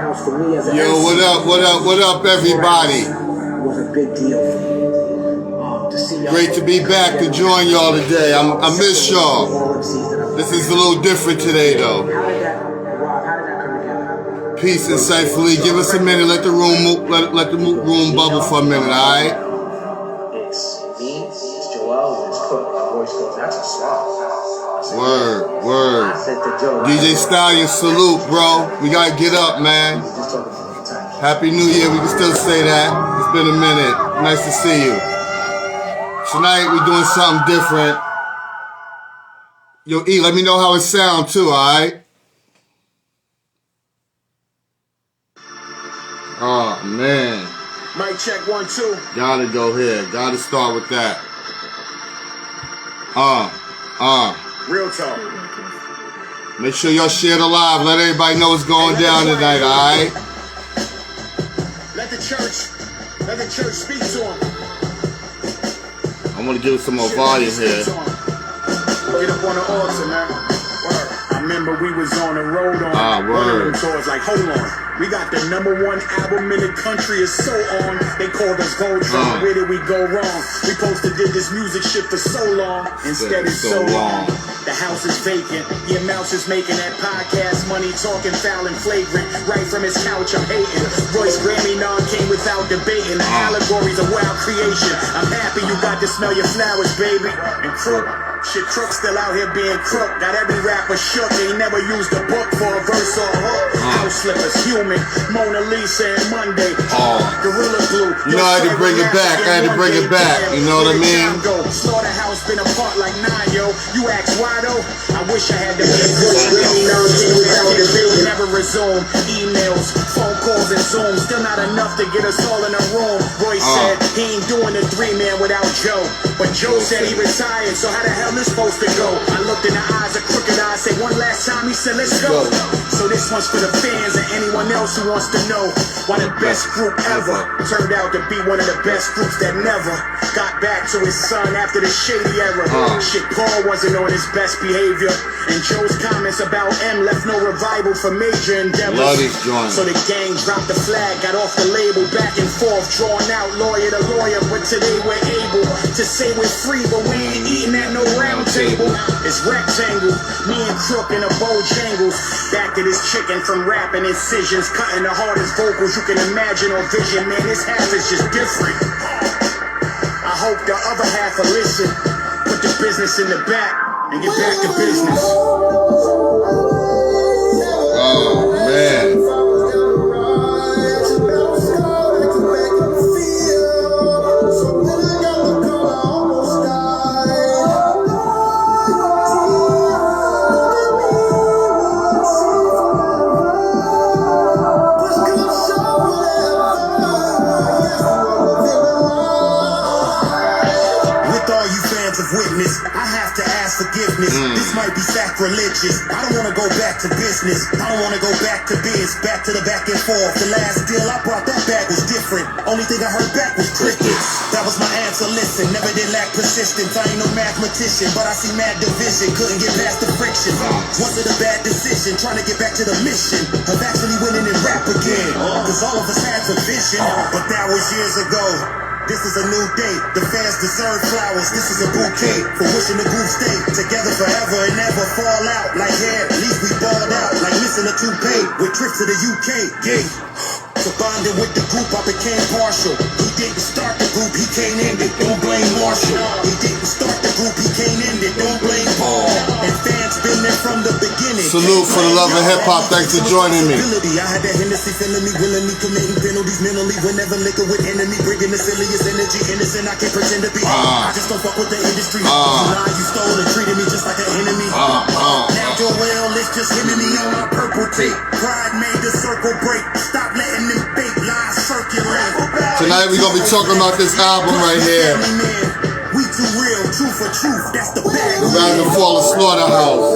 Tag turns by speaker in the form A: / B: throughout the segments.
A: Slaughterhouse for me as an
B: Yo, what up, everybody?
A: Was a big deal for me. To see y'all.
B: Great to be back to join y'all today. I miss y'all. This is a little different today, though.
A: How did that come together?
B: Peace insightfully. Give us a minute. Let the room bubble for a minute, all right?
A: It's me, it's Joel, and it's Cook. My voice goes, that's a song.
B: Word.
A: I said to Joe,
B: DJ Stallion, salute, bro. We gotta get up, man.
A: just talking from Kentucky.
B: Happy New Year. We can still say that. It's been a minute. Nice to see you. Tonight we're doing something different. Yo, E, let me know how it sounds too, alright? Oh, man.
C: Mic check 1 2.
B: Gotta go here. Gotta start with that.
C: Real talk.
B: Make sure y'all share the live. Let everybody know what's going down tonight, alright?
C: Let the church speak to him.
B: I'm gonna give it some more volume here.
C: Get up on the altar, man. Word. I remember we was on the road on one of them tours. Like, hold on. We got the #1 album in the country, is so on. They called us Voltron. Where did we go wrong? We supposed to did this music shit for so long. Instead it's so long. The house is vacant. Your mouse is making that podcast money, talking foul and flagrant. Right from his couch, I'm hating. Royce Grammy non came without debating. The allegory's a wild creation. I'm happy you got to smell your flowers, baby. And Crook. Shit, Crook still out here being crook. Got every rapper shook. They never used a book for a verse or a hook. House slippers, human, Mona Lisa and Monday. Gorilla Glue.
B: You know, I had to bring it back. You know what I mean?
C: Slaughterhouse been apart like 9, yo. You ask why though? I wish I had the never resume. Emails, phone calls, and Zoom. Still not enough to get us all in a room. Roy said he ain't doing the 3-man without Joe. But Joe said he retired, so how the hell is supposed to go? I looked in the eyes of Crooked Eyes, said one last time, he said let's go. So this one's for the fans and anyone else who wants to know why the best group ever turned out to be one of the best groups that never got back to his son after the shady era. Shit, Paul wasn't on his best behavior, and Joe's comments about M left no revival for major endeavors. So the gang dropped the flag, got off the label, back and forth, drawn out lawyer to lawyer, but today we're able to say we're free, but we ain't eating at no round table. It's rectangle, me and Crook in a Bojangles. Back to this chicken from rapping incisions, cutting the hardest vocals you can imagine on Vision. Man, this half is just different. I hope the other half will listen. Put the business in the back and get back to business.
B: Oh, man.
C: I have to ask forgiveness. This might be sacrilegious. I don't want to go back to business. I don't want to go back to biz. Back to the back and forth. The last deal I brought that back was different. Only thing I heard back was crickets. That was my answer. Listen, never did lack persistence. I ain't no mathematician, but I see mad division. Couldn't get past the friction. Was it a bad decision? Trying to get back to the mission of actually winning in rap again. Cause all of us had a vision, but that was years ago. This is a new day. The fans deserve flowers. This is a bouquet for wishing the group stay together forever and never fall out. Like hair, at least we balled out. Like missing a toupee with trips to the UK. Yeah. So bonding with the group, I became partial. He didn't start the group, he can't end it. Don't blame Marshall. He didn't start the group, he can't end it. Don't blame Paul. And fans been there from the beginning.
B: Salute for the love of hip hop. Thanks for joining me.
C: I had that Hennessy feeling me, willingly committing penalties mentally. Whenever liquor with enemy, bringing the silliest energy. Innocent, I can't pretend to be. I just don't fuck with the industry. You lied, you stole and treated me just like an enemy. Now Joel, it's just him and me on my purple tape. Pride made the circle break. Stop letting them fake lies circulate.
B: Tonight we're gonna be talking about this album right here.
C: We too real, truth for truth. That's the bag.
B: The Rise and Fall of Slaughterhouse.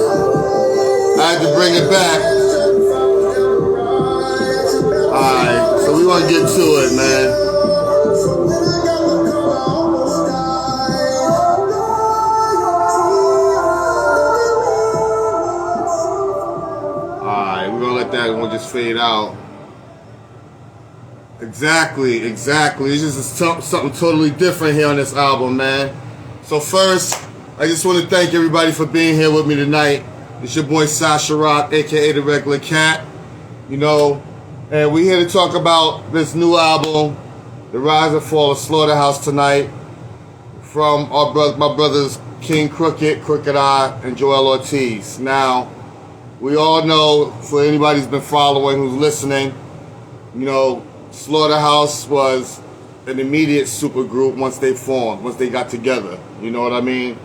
B: I had to bring it back. Alright, so we gonna get to it, man. Alright, we're gonna let that one just fade out. Exactly. It's just something totally different here on this album, man. So first, I just want to thank everybody for being here with me tonight. It's your boy Sasha Rock, aka The Regular Cat. You know, and we're here to talk about this new album, The Rise and Fall of Slaughterhouse, tonight, from my brothers King Crooked, Crooked Eye, and Joel Ortiz. Now, we all know, for anybody who's been following, who's listening, you know, Slaughterhouse was an immediate super group once they formed, once they got together. You know what I mean?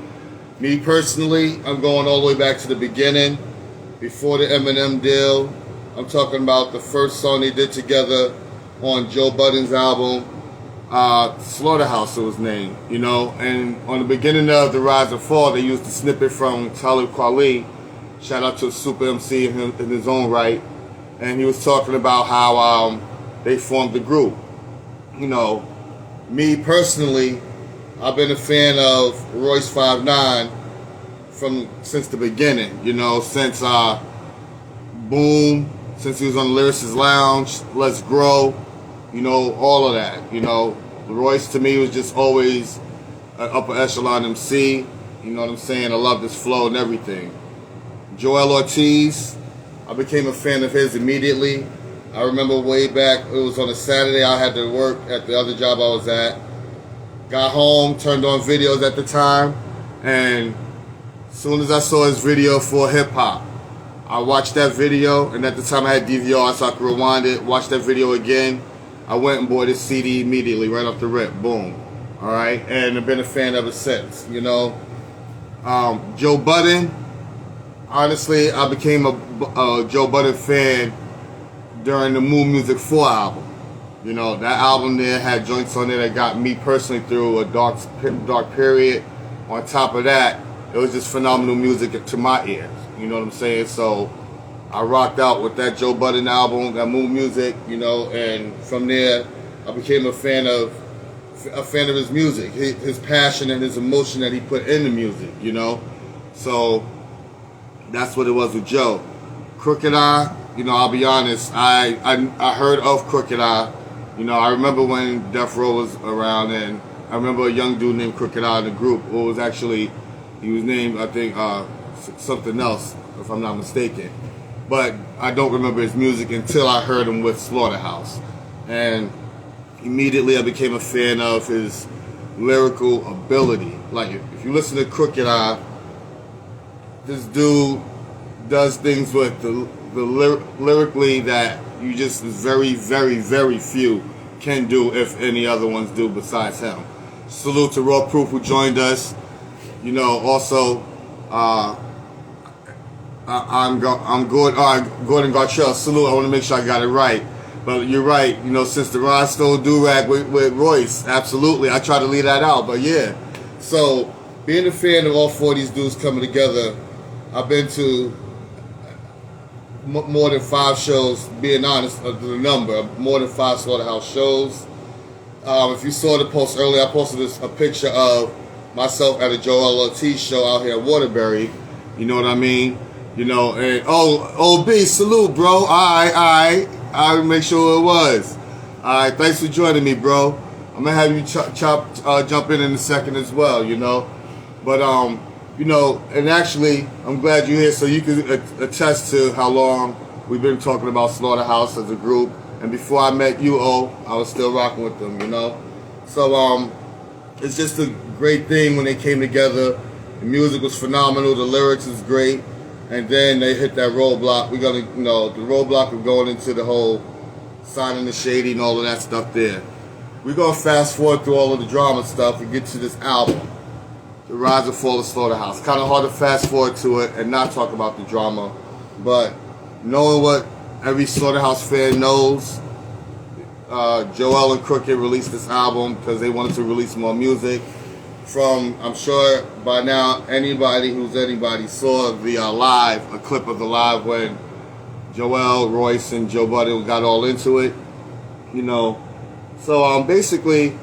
B: Me personally, I'm going all the way back to the beginning, before the Eminem deal. I'm talking about the first song they did together on Joe Budden's album, Slaughterhouse it was named, you know. And on the beginning of The Rise and Fall, they used the snippet from Talib Kweli, shout out to Super MC in his own right, and he was talking about how they formed the group. You know, me personally, I've been a fan of Royce 5'9" since the beginning, you know, since Boom, since he was on Lyricist Lounge, Let's Grow, you know, all of that. You know, Royce to me was just always an upper echelon MC, you know what I'm saying? I love his flow and everything. Joel Ortiz, I became a fan of his immediately. I remember way back, it was on a Saturday, I had to work at the other job I was at. Got home, turned on videos at the time, and as soon as I saw his video for Hip Hop, I watched that video, and at the time I had DVR, so I could rewind it, watch that video again. I went and bought his CD immediately, right off the rip, boom. All right, and I've been a fan ever since, you know. Joe Budden, honestly, I became a Joe Budden fan during the Moon Music 4 album. You know, that album there had joints on there that got me personally through a dark period. On top of that, it was just phenomenal music to my ears. You know what I'm saying? So I rocked out with that Joe Budden album, that Moon Music, you know, and from there I became a fan of his music, his passion and his emotion that he put in the music, you know. So that's what it was with Joe. Crooked Eye, you know, I'll be honest, I heard of Crooked Eye. You know, I remember when Death Row was around, and I remember a young dude named Crooked Eye in the group. Who was actually, he was named, I think, something else, if I'm not mistaken. But I don't remember his music until I heard him with Slaughterhouse. And immediately I became a fan of his lyrical ability. Like, if you listen to Crooked Eye, this dude does things with the lyrically that you just very, very, very few can do, if any other ones do besides him. Salute to Raw Proof, who joined us. You know, also, Gordon Gartrell. Salute. I want to make sure I got it right. But you're right. You know, since the Rhinestone Do-Rag with Royce, absolutely. I try to leave that out, but yeah. So, being a fan of all four of these dudes coming together, I've been to more than 5 shows, being honest, the number, more than 5 Slaughterhouse shows. If you saw the post earlier, I posted a picture of myself at a Joel Ortiz show out here at Waterbury. You know what I mean? You know, and OB, salute, bro. I make sure it was. Alright, thanks for joining me, bro. I'm gonna have you jump in a second as well, you know. But you know, and actually, I'm glad you're here so you can attest to how long we've been talking about Slaughterhouse as a group. And before I met you, I was still rocking with them, you know. So it's just a great thing when they came together. The music was phenomenal, the lyrics was great, and then they hit that roadblock. We're gonna, you know, the roadblock of going into the whole signing the shady and all of that stuff there. We're gonna fast forward through all of the drama stuff and get to this album, The Rise and Fall of Slaughterhouse. Kind of hard to fast forward to it and not talk about the drama, but knowing what every Slaughterhouse fan knows, Joel and Crooked released this album because they wanted to release more music. I'm sure by now anybody saw the live, a clip of the live when Joel, Royce, and Joe Budden got all into it, you know. So basically,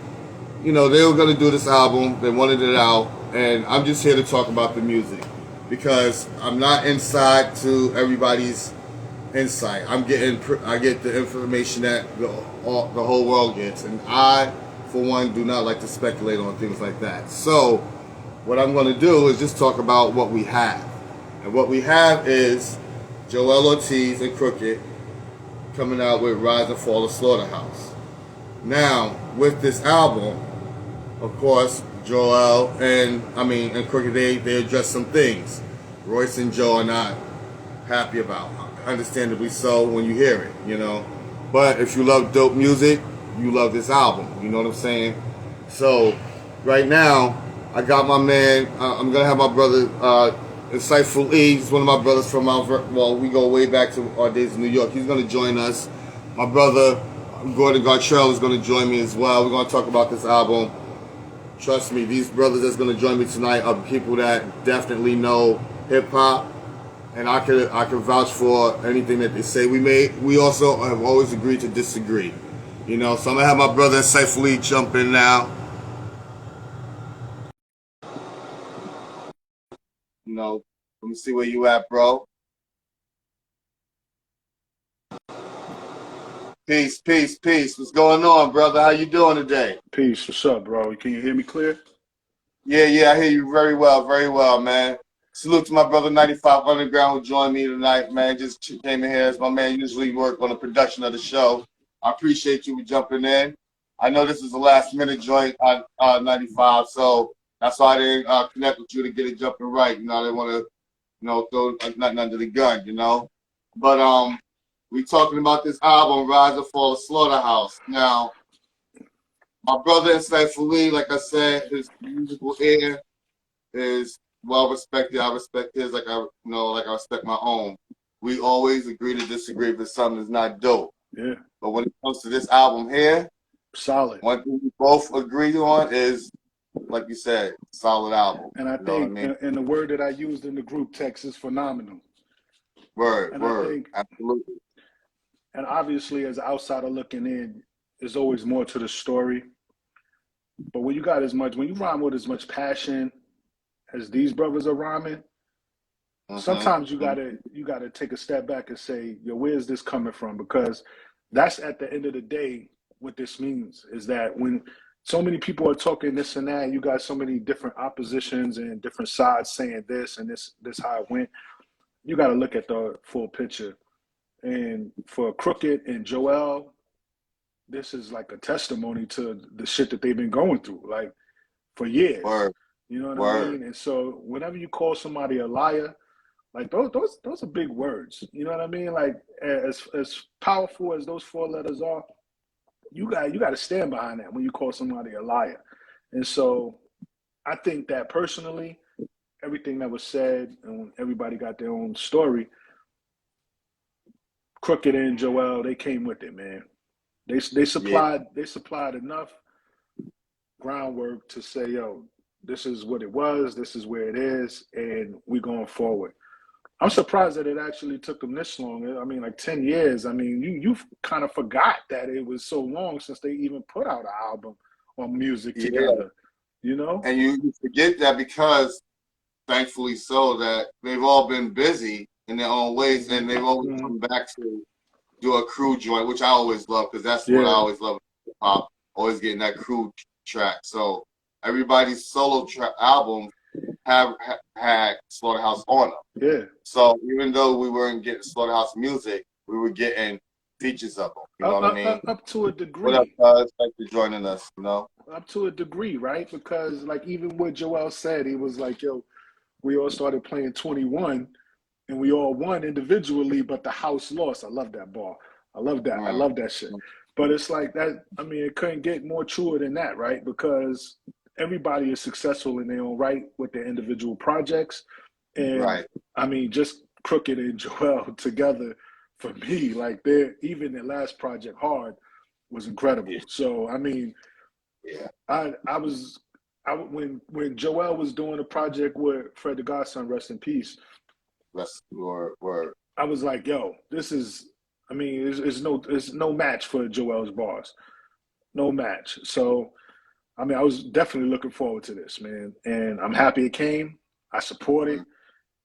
B: you know, they were going to do this album, they wanted it out, and I'm just here to talk about the music because I'm not inside to everybody's insight. I get the information that the whole world gets, and I, for one, do not like to speculate on things like that. So, what I'm going to do is just talk about what we have, and what we have is Joell Ortiz and Crooked coming out with Rise and Fall of Slaughterhouse. Now, with this album, of course, Joel and Crooked, they address some things Royce and Joe are not happy about. Understandably so when you hear it, you know. But if you love dope music, you love this album. You know what I'm saying? So, right now, I got my man, I'm going to have my brother, Insightful E. He's one of my brothers from we go way back to our days in New York. He's going to join us. My brother, Gordon Gartrell, is going to join me as well. We're going to talk about this album. Trust me, these brothers that's going to join me tonight are people that definitely know hip-hop, and I could vouch for anything that they say. We also have always agreed to disagree, you know. So I'm gonna have my brother Insightfully jump in now. You know, let me see where you at, bro. Peace, peace, peace. What's going on, brother? How you doing today?
D: Peace. What's up, bro? Can you hear me clear?
B: Yeah, I hear you very well, man. Salute to my brother 95 Underground who joined me tonight, man. Just came in here as my man usually work on the production of the show. I appreciate you jumping in. I know this is a last minute joint on 95, so that's why I didn't connect with you to get it jumping right. You know, I didn't want to, throw nothing under the gun, you know. But we talking about this album, Rise and Fall of Slaughterhouse. Now, my brother Insightfully, like I said, his musical ear is well respected. I respect his like I respect my own. We always agree to disagree if something is not dope.
D: Yeah.
B: But when it comes to this album here,
D: solid.
B: One thing we both agree on is, like you said, solid album.
D: And I think, and the word that I used in the group text is phenomenal.
B: Word,
D: I think,
B: absolutely.
D: And obviously, as an outsider looking in, there's always more to the story. But when you rhyme with as much passion as these brothers are rhyming, sometimes you gotta take a step back and say, yo, where's this coming from? Because that's at the end of the day what this means is that when so many people are talking this and that, you got so many different oppositions and different sides saying this and this how it went. You got to look at the full picture. And for Crooked and Joel, this is like a testimony to the shit that they've been going through, like for years.
B: Word.
D: You know what I mean? And so whenever you call somebody a liar, like those are big words. You know what I mean? Like as powerful as those four letters are, you got to stand behind that when you call somebody a liar. And so I think that personally, everything that was said and everybody got their own story, Crooked and Joel, they came with it, man. They supplied enough groundwork to say, yo, this is what it was, this is where it is, and we're going forward. I'm surprised that it actually took them this long. I mean, like 10 years. I mean, you kind of forgot that it was so long since they even put out an album or music together, you know?
B: And you forget that because, thankfully so, that they've all been busy in their own ways, and they've always come back to do a crew joint, which I always love, because that's what I always love hip hop, always getting that crew track. So everybody's solo albums have had Slaughterhouse on them.
D: Yeah.
B: So even though we weren't getting Slaughterhouse music, we were getting features of them. You know what I mean?
D: Up to a degree.
B: What up, thanks for joining us, you know?
D: Up to a degree, right? Because like even what Joel said, he was like, yo, we all started playing 21 and we all won individually, but the house lost. I love that bar. I love that. I love that shit. But it's like that, I mean, it couldn't get more truer than that, right? Because everybody is successful in their own right with their individual projects. And I mean, just Crooked and Joel together, for me, like even their last project, Hard, was incredible. So I mean, when Joel was doing a project with Fred the Godson, rest in peace.
B: Word.
D: I was like, yo, this is. I mean, it's no match for Joel's bars, no match. So, I mean, I was definitely looking forward to this, man, and I'm happy it came. I support it.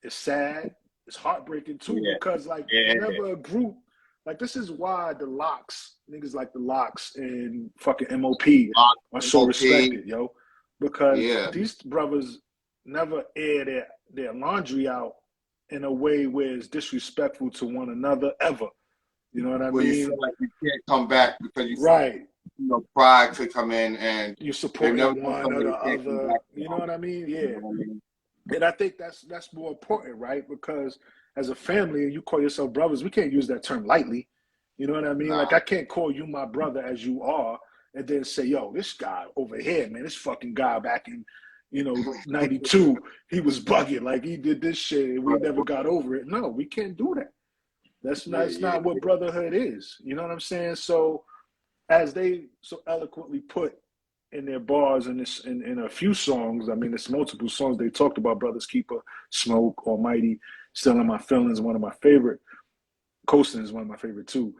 D: It's sad it's heartbreaking too
B: Yeah.
D: because like
B: Yeah.
D: whenever a group like this is why the Locks, niggas like the Locks and fucking MOP are so
B: MOP.
D: respected, yo. Because
B: Yeah.
D: these brothers never air their laundry out in a way where it's disrespectful to one another ever. You know what I
B: Where
D: mean?
B: you feel like you can't come back because
D: right.
B: You know, pride could come in and
D: You supporting
B: never
D: one or the other. You know what I mean? Yeah.
B: You know what I mean?
D: And I think that's more important, right? Because as a family, and you call yourself brothers, we can't use that term lightly. You know what I mean?
B: Nah.
D: Like I can't call you my brother as you are, and then say, "Yo, this guy over here, man, this fucking guy back in, '92, he was bugging, like he did this shit, and we never got over it." No, we can't do that. That's not what brotherhood is. You know what I'm saying? So, as they so eloquently put in their bars in a few songs. I mean, it's multiple songs. They talked about Brothers Keeper, Smoke, Almighty, Still in My Feelings, one of my favorite. Coasting is one of my favorite too.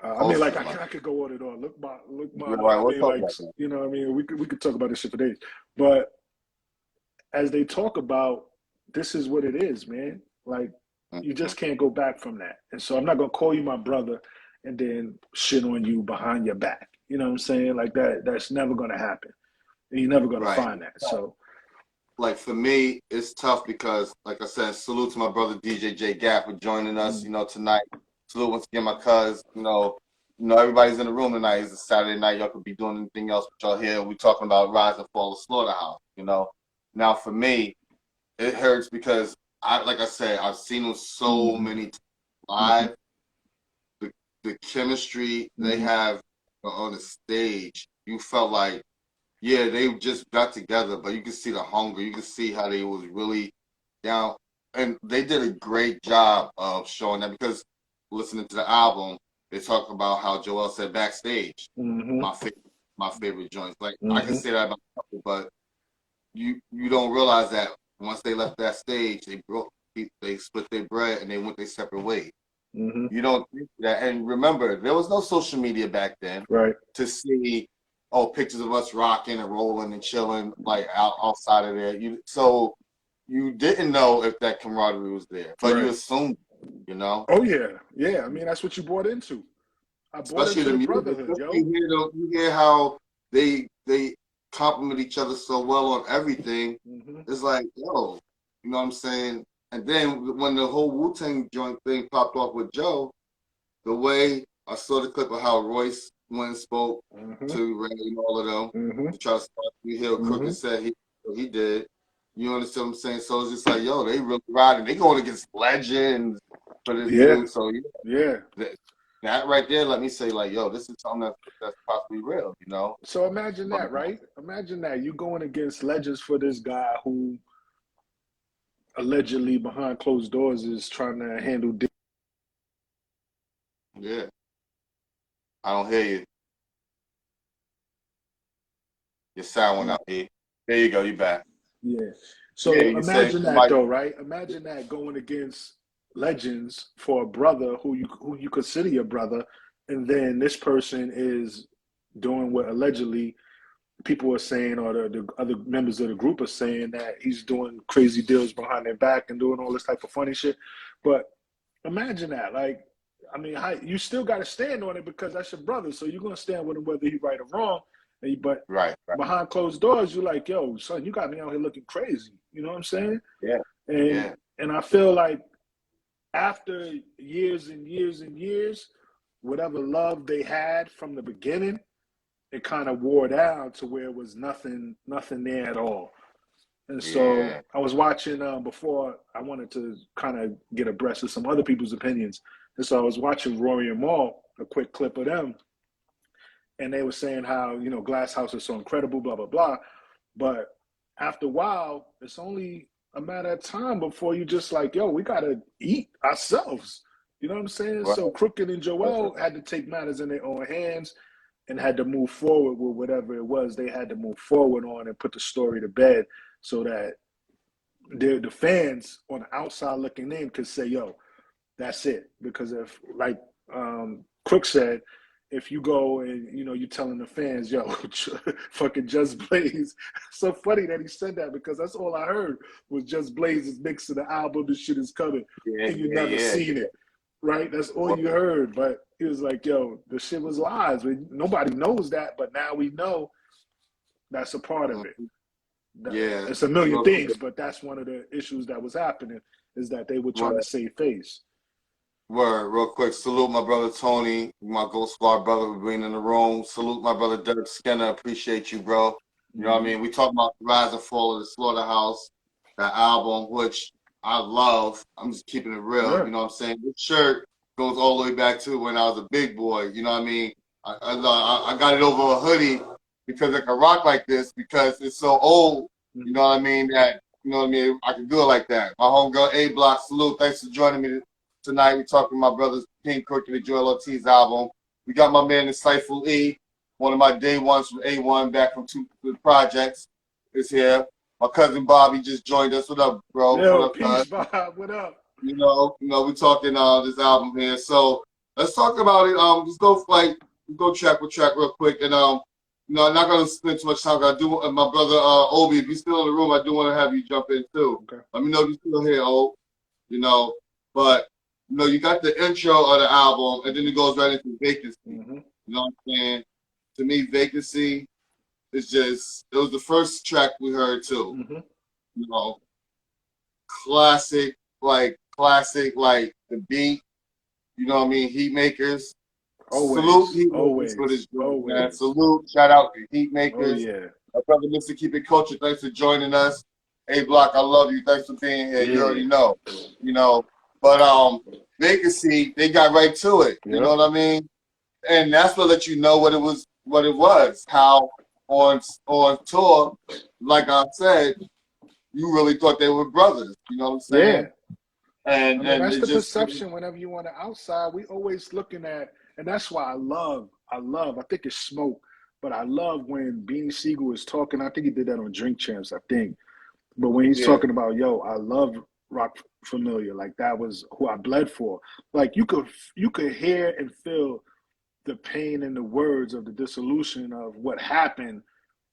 D: I mean, like I could go on and on. Look my.
B: Right,
D: I mean, like you know, what I mean, we could talk about this shit for days. But as they talk about, this is what it is, man. Like you just can't go back from that. And so I'm not gonna call you my brother and then shit on you behind your back. You know what I'm saying? Like that's never gonna happen. And you're never gonna find that. So
B: like for me, it's tough because like I said, salute to my brother DJ J Gap for joining us, tonight. Salute once again my cuz, everybody's in the room tonight. It's a Saturday night, y'all could be doing anything else, but y'all here. We're talking about Rise and Fall of Slaughterhouse, Now for me, it hurts because like I said, I've seen them so many times live. The chemistry they have on the stage, you felt like, yeah, they just got together, but you can see the hunger. You can see how they was really down. And they did a great job of showing that because listening to the album, they talk about how Joel said backstage, my favorite joints. Like, I can say that about a couple, but you don't realize that once they left that stage, they split their bread and they went their separate ways. You don't think that. And remember, there was no social media back then to see, pictures of us rocking and rolling and chilling like outside of there. So you didn't know if that camaraderie was there, but you assumed,
D: Oh yeah. I mean, that's what you bought into. I bought
B: Especially
D: into the
B: music,
D: brotherhood, yo.
B: You hear how they compliment each other so well on everything. It's like, yo, you know what I'm saying? And then when the whole Wu-Tang joint thing popped off with Joe, the way I saw the clip of how Royce went and spoke to Ray and all of them to try to start you hear Crooked said he did. You understand what I'm saying? So it's just like, yo, they really riding. They going against legends for this dude. So that right there let me say, like, yo, this is something that's possibly real,
D: So imagine that, right? Imagine that you going against legends for this guy who allegedly behind closed doors is trying to handle.
B: Yeah, I don't hear you. Your sound went out, E. There you go. You back.
D: Yeah. So imagine that, though, right? Imagine that going against legends for a brother who you consider your brother, and then this person is doing what allegedly people are saying, or the other members of the group are saying, that he's doing crazy deals behind their back and doing all this type of funny shit. But imagine that, like, I mean, you still got to stand on it because that's your brother, so you're gonna stand with him whether he's right or wrong. But behind closed doors, you're like, yo, son, you got me out here looking crazy. You know what I'm saying?
B: Yeah.
D: And I feel like after years and years and years, whatever love they had from the beginning, it kind of wore down to where it was nothing there at all. And so I was watching before I wanted to kind of get abreast of some other people's opinions. And so I was watching Rory and Mal, a quick clip of them. And they were saying how, Glass House is so incredible, blah, blah, blah. But after a while, it's only a matter of time before you just like, yo, we got to eat ourselves. You know what I'm saying? So Crooked and Joel had to take matters in their own hands and had to move forward with whatever it was they had to move forward on and put the story to bed so that the fans on the outside looking in could say, yo, that's it. Because if, like Crook said, if you go and you're telling the fans, yo, fucking Just Blaze. It's so funny that he said that because that's all I heard was Just Blaze is mixing the album. This shit is coming, and you never seen it, right? That's all you heard. But he was like, yo, the shit was lies. Nobody knows that, but now we know that's a part of it.
B: Yeah,
D: it's a million things, but that's one of the issues that was happening is that they were trying to save face.
B: Word, real quick. Salute my brother Tony, my Ghost Squad brother for being in the room. Salute my brother Derek Skinner. Appreciate you, bro. You know what I mean? We talk about the rise and fall of the Slaughterhouse, that album, which I love. I'm just keeping it real.
D: Yeah.
B: You know what I'm saying? This shirt goes all the way back to when I was a big boy. You know what I mean? I got it over a hoodie because I can rock like this because it's so old. You know what I mean? That I can do it like that. My homegirl A Block, salute. Thanks for joining me tonight. We talking my brothers King Crooked and Joel Ortiz album. We got my man Insightful E, one of my day ones from A1 back from two projects, is here. My cousin Bobby just joined us. What up, bro?
D: Yo,
B: what up,
D: peace, Bob. What up?
B: We talking this album here. So let's talk about it. Let's go track with track real quick. And I'm not gonna spend too much time. I do. My brother Obi, if he's still in the room, I do want to have you jump in too.
D: Okay.
B: Let me know if you're still here, Obi. But you got the intro of the album, and then it goes right into Vacancy.
D: Mm-hmm.
B: You know what I'm saying? To me, Vacancy is it was the first track we heard too.
D: Mm-hmm.
B: Classic, like the beat. You know what I mean? Heat Makers. Salute Heat Makers for this joint, man. Salute, shout out to Heat Makers.
D: Oh, yeah.
B: My brother Mr. Keep It Culture, thanks for joining us. A Block, I love you. Thanks for being here.
D: Yeah.
B: You already know. But Vacancy, they got right to it. You know what I mean? And that's what let you know what it was. How on tour, like I said, you really thought they were brothers. You know what I'm saying?
D: Yeah.
B: And
D: that's the perception whenever you on the outside. We always looking at, and that's why I think it's Smoke, but I love when Beanie Siegel was talking. I think he did that on Drink Champs, I think. But when he's talking about, yo, I love Rock Familiar, like that was who I bled for. Like you could hear and feel the pain in the words of the dissolution of what happened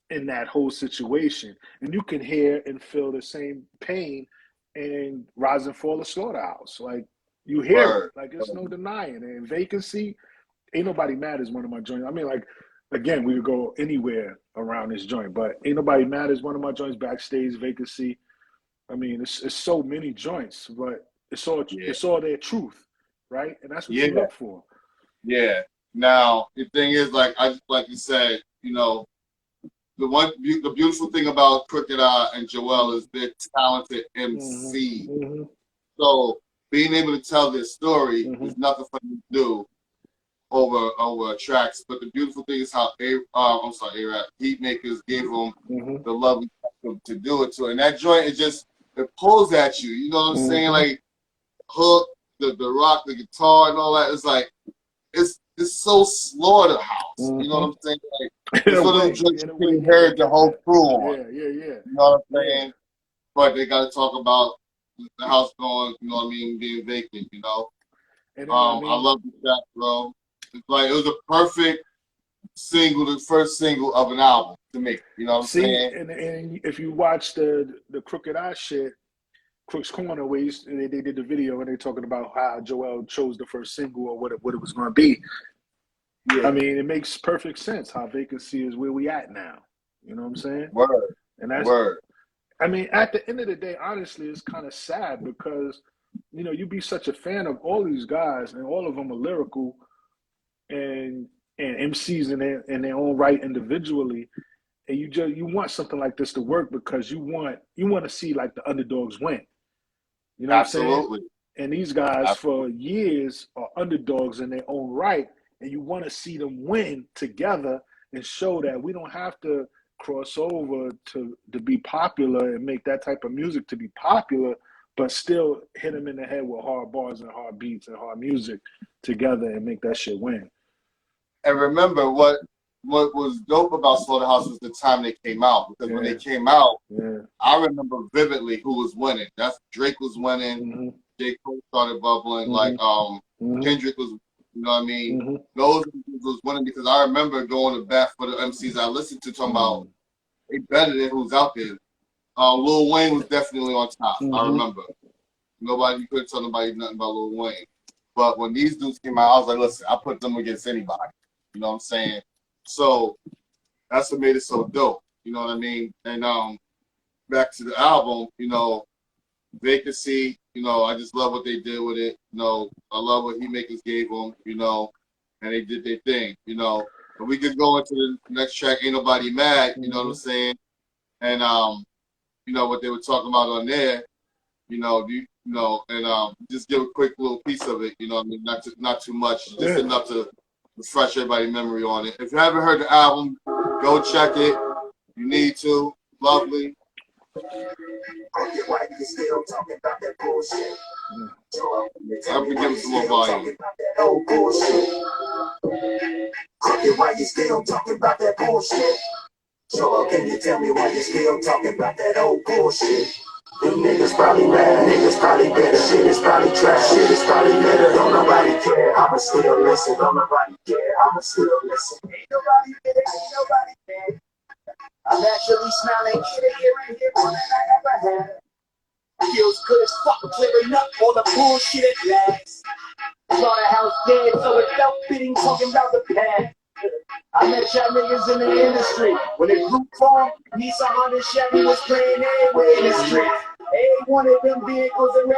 D: in that whole situation. And you can hear and feel the same pain in Rise and Fall of Slaughterhouse. Like you hear it, like it's no denying. And Vacancy, Ain't Nobody Mad is one of my joints. I mean, like, again, we would go anywhere around this joint, but Ain't Nobody Mad is one of my joints. Backstage, Vacancy. I mean, it's so many joints, but it's all their truth, right? And that's what you look for.
B: Yeah. Now the thing is, like you said, the beautiful thing about Crooked Eye and Joel is they're talented MC.
D: Mm-hmm.
B: So being able to tell their story is nothing for them to do over tracks. But the beautiful thing is how A-Rap Heat Makers gave them the love to do it to. And that joint it pulls at you. You know what I'm saying? Like hook, the rock, the guitar, and all that. It's like it's so Slaughterhouse. You know what I'm saying? Like it's one of those joints you could have heard the whole crew on.
D: Yeah.
B: You know what I'm saying? But they got to talk about the house going. You know what I mean? Being vacant. You know.
D: And
B: I love the track, bro. It's like it was a perfect single, the first single of an album to me. You know what I'm saying?
D: And if you watch the Crooked Eye shit, Crook's Corner, where they did the video and they're talking about how Joel chose the first single or what it was going to be. Yeah. I mean, it makes perfect sense how Vacancy is where we at now. You know what I'm saying?
B: Word.
D: And that's
B: Word.
D: I mean, at the end of the day, honestly, it's kind of sad because, you be such a fan of all these guys and all of them are lyrical and MCs in their own right individually. And you want something like this to work because you want to see like the underdogs win. You know what I'm saying? And these guys for years are underdogs in their own right, and you want to see them win together and show that we don't have to cross over to be popular and make that type of music to be popular, but still hit them in the head with hard bars and hard beats and hard music together and make that shit win.
B: And remember what was dope about Slaughterhouse was the time they came out, because when they came out, I remember vividly who was winning. That's Drake was winning. J. Cole started bubbling. Like Kendrick was You know what I mean?
D: Mm-hmm.
B: Those was winning because I remember going to bat for the MCs I listened to talking about they better than who's out there. Lil Wayne was definitely on top. I remember. Nobody, you couldn't tell nobody nothing about Lil Wayne. But when these dudes came out, I was like, listen, I put them against anybody. You know what I'm saying? So that's what made it so dope. You know what I mean? And back to the album, you know, Vacancy, you know, I just love what they did with it. You know, I love what He Makers gave them, you know, and they did their thing, you know. But we could go into the next track, Ain't Nobody Mad, you know what I'm saying? And you know, what they were talking about on there, you know, and just give a quick little piece of it, you know what I mean? Not too much, just enough to refresh everybody's memory on it. If you haven't heard the album, go check it. You need to. Lovely. I'm gonna give it some more volume.
C: Why you still talking about that bullshit? So can you tell me why you still talking about that old bullshit? Them niggas probably mad, niggas probably better, shit is probably trash, shit is probably better. Don't nobody care, I'ma still listen. Don't nobody care, I'ma still listen. Ain't nobody there, ain't nobody there. I'm actually smiling ear to ear and hear more than I ever had. Feels good as fuck clearing up all the bullshit at last. Slaughterhouse dead, so it felt fitting talking about the past. I met y'all niggas in the industry. When the group formed, Nissan Honda Chevy was playing everywhere in the street. Every one of them vehicles and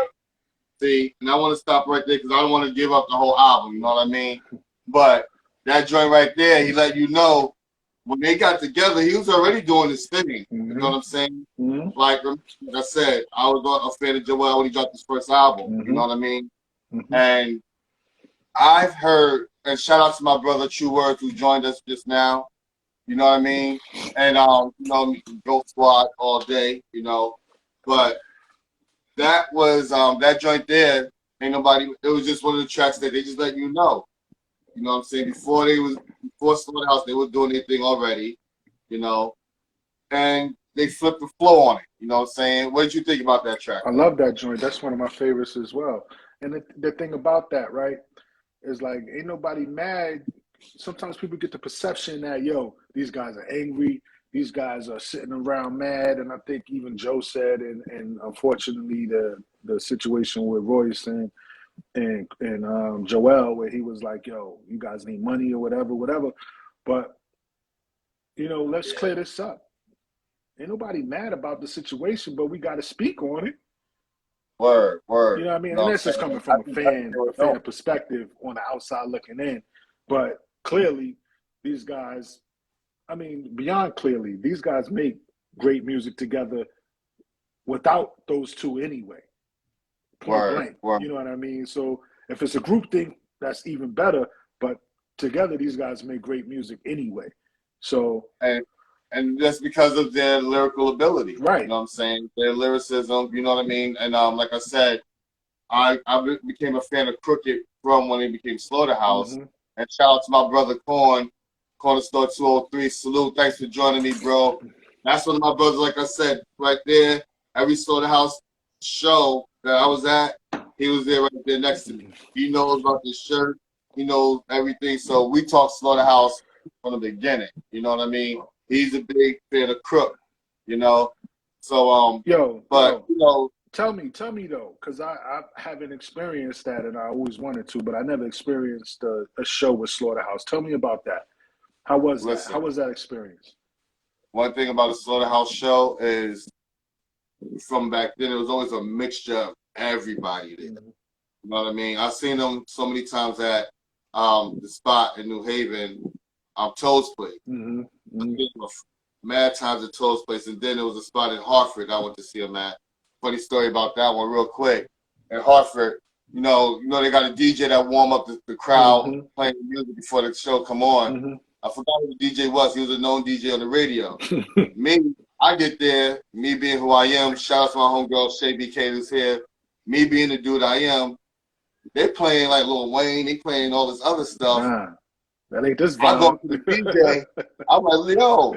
B: See, and I want to stop right there because I don't want to give up the whole album, you know what I mean? But that joint right there, he let you know when they got together, he was already doing his thing. You know what I'm saying? Like I said, I was a fan of Joel when he dropped his first album. You know what I mean? And I've heard, and shout out to my brother True Words who joined us just now. You know what I mean? And you know, Goat Squad all day. You know, but that was that joint there. Ain't nobody. It was just one of the tracks that they just let you know. You know what I'm saying? Before Slaughterhouse, they were doing their thing already. You know, and they flipped the flow on it. You know what I'm saying? What did you think about that track?
D: I love that joint. That's one of my favorites as well. And the thing about that, right, is like, ain't nobody mad. Sometimes people get the perception that, yo, these guys are angry. These guys are sitting around mad. And I think even Joe said, and unfortunately, the situation with Royce and Joel, where he was like, yo, you guys need money or whatever. But, you know, let's clear this up. Ain't nobody mad about the situation, but we got to speak on it.
B: Word.
D: You know what I mean? And that's just coming from a fan perspective on the outside looking in. But clearly, these guys, I mean, beyond clearly, these guys make great music together without those two anyway. Point blank. You know what I mean? So if it's a group thing, that's even better. But together, these guys make great music anyway. So
B: and that's because of their lyrical ability.
D: Right.
B: You know what I'm saying? Their lyricism, you know what I mean? And like I said, I became a fan of Crooked from when he became Slaughterhouse. And shout out to my brother Corn, Corner Store 203. Salute. Thanks for joining me, bro. That's one of my brothers, like I said, right there. Every Slaughterhouse show that I was at, he was there right there next to me. He knows about the shirt. He knows everything. So we talk Slaughterhouse from the beginning. You know what I mean? He's a big fan of Crook, you know. So you know,
D: tell me though, because I haven't experienced that, and I always wanted to, but I never experienced a show with Slaughterhouse. Tell me about that. How was that? How was that experience?
B: One thing about a Slaughterhouse show is, from back then, it was always a mixture of everybody there. You know what I mean? I've seen them so many times at the spot in New Haven, Toad's Place. Mad times at Toad's Place, and then there was a spot in Hartford I went to see him at. Funny story about that one, real quick. In Hartford, you know, they got a DJ that warm up the crowd playing the music before the show come on. I forgot who the DJ was. He was a known DJ on the radio. I get there, me being who I am. Shout out to my homegirl Shay BK who's here. Me being the dude I am. They playing like Lil Wayne. They playing all this other stuff.
D: That ain't this vibe.
B: I go to the DJ. I'm like, yo,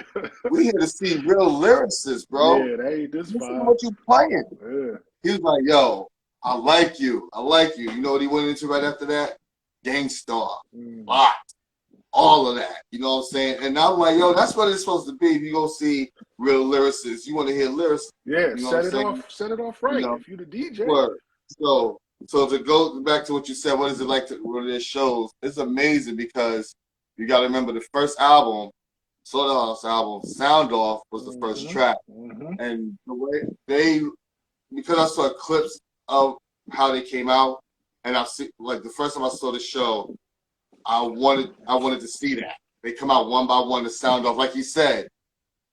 B: we here to see real lyricists, bro.
D: Yeah, that ain't this vibe.
B: What you playing?
D: Yeah.
B: He was like, yo, I like you. You know what he went into right after that? Gangstar, Lot, all of that. You know what I'm saying? And I'm like, yo, that's what it's supposed to be. If you go see real lyricists, you want to hear lyrics.
D: Yeah,
B: you know
D: set it off right. If you the DJ.
B: Word. So to go back to what you said, what is it like to when it shows? It's amazing because you got to remember the first album, Slaughterhouse album, Sound Off was the first track, and the way because I saw clips of how they came out, and I see like the first time I saw the show, I wanted to see that they come out one by one to Sound Off. Like you said,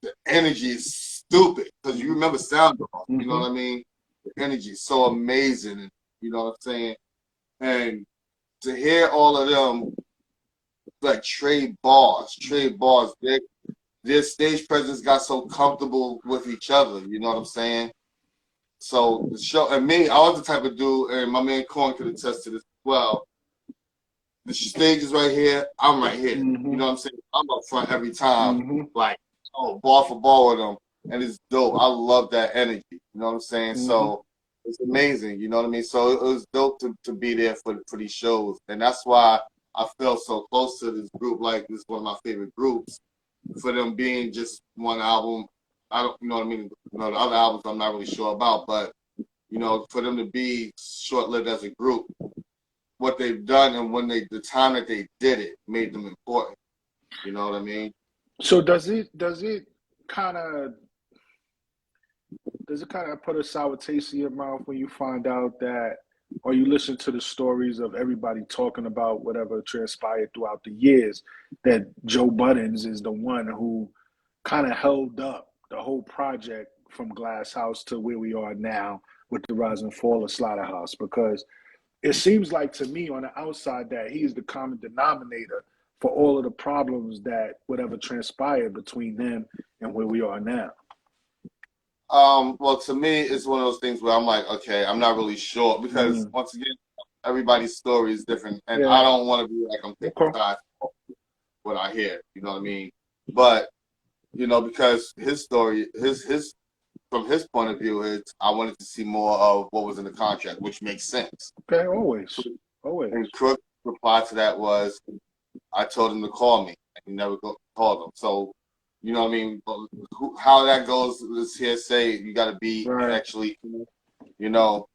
B: the energy is stupid because you remember Sound Off. You know what I mean? The energy is so amazing. And, you know what I'm saying? And to hear all of them, like trade bars, their stage presence got so comfortable with each other. You know what I'm saying? So the show, and me, I was the type of dude, and my man Corn could attest to this as well. The stage is right here, I'm right here. You know what I'm saying? I'm up front every time, like, ball for ball with them. And it's dope. I love that energy. You know what I'm saying? So it's amazing. You know what I mean? So it was dope to be there for these shows. And that's why I feel so close to this group. Like, this is one of my favorite groups. For them being just one album, I don't, you know what I mean? You know, the other albums I'm not really sure about. But, you know, for them to be short-lived as a group, what they've done and the time that they did it made them important. You know what I mean?
D: So does it kind of put a sour taste in your mouth when you find out that, or you listen to the stories of everybody talking about whatever transpired throughout the years, that Joe Buttons is the one who kind of held up the whole project from Glass House to where we are now with the rise and fall of Slaughterhouse? Because it seems like to me on the outside that he's the common denominator for all of the problems that whatever transpired between them and where we are now.
B: Well, to me, it's one of those things where I'm like, okay, I'm not really sure because once again, everybody's story is different, and I don't want to be like I'm taking sides what I hear. You know what I mean? But you know, because his story, his from his point of view, I wanted to see more of what was in the contract, which makes sense.
D: Okay, always.
B: And Crook's reply to that was, I told him to call me, and he never called him. So, you know what I mean? How that goes is hearsay. You got to be actually, you know.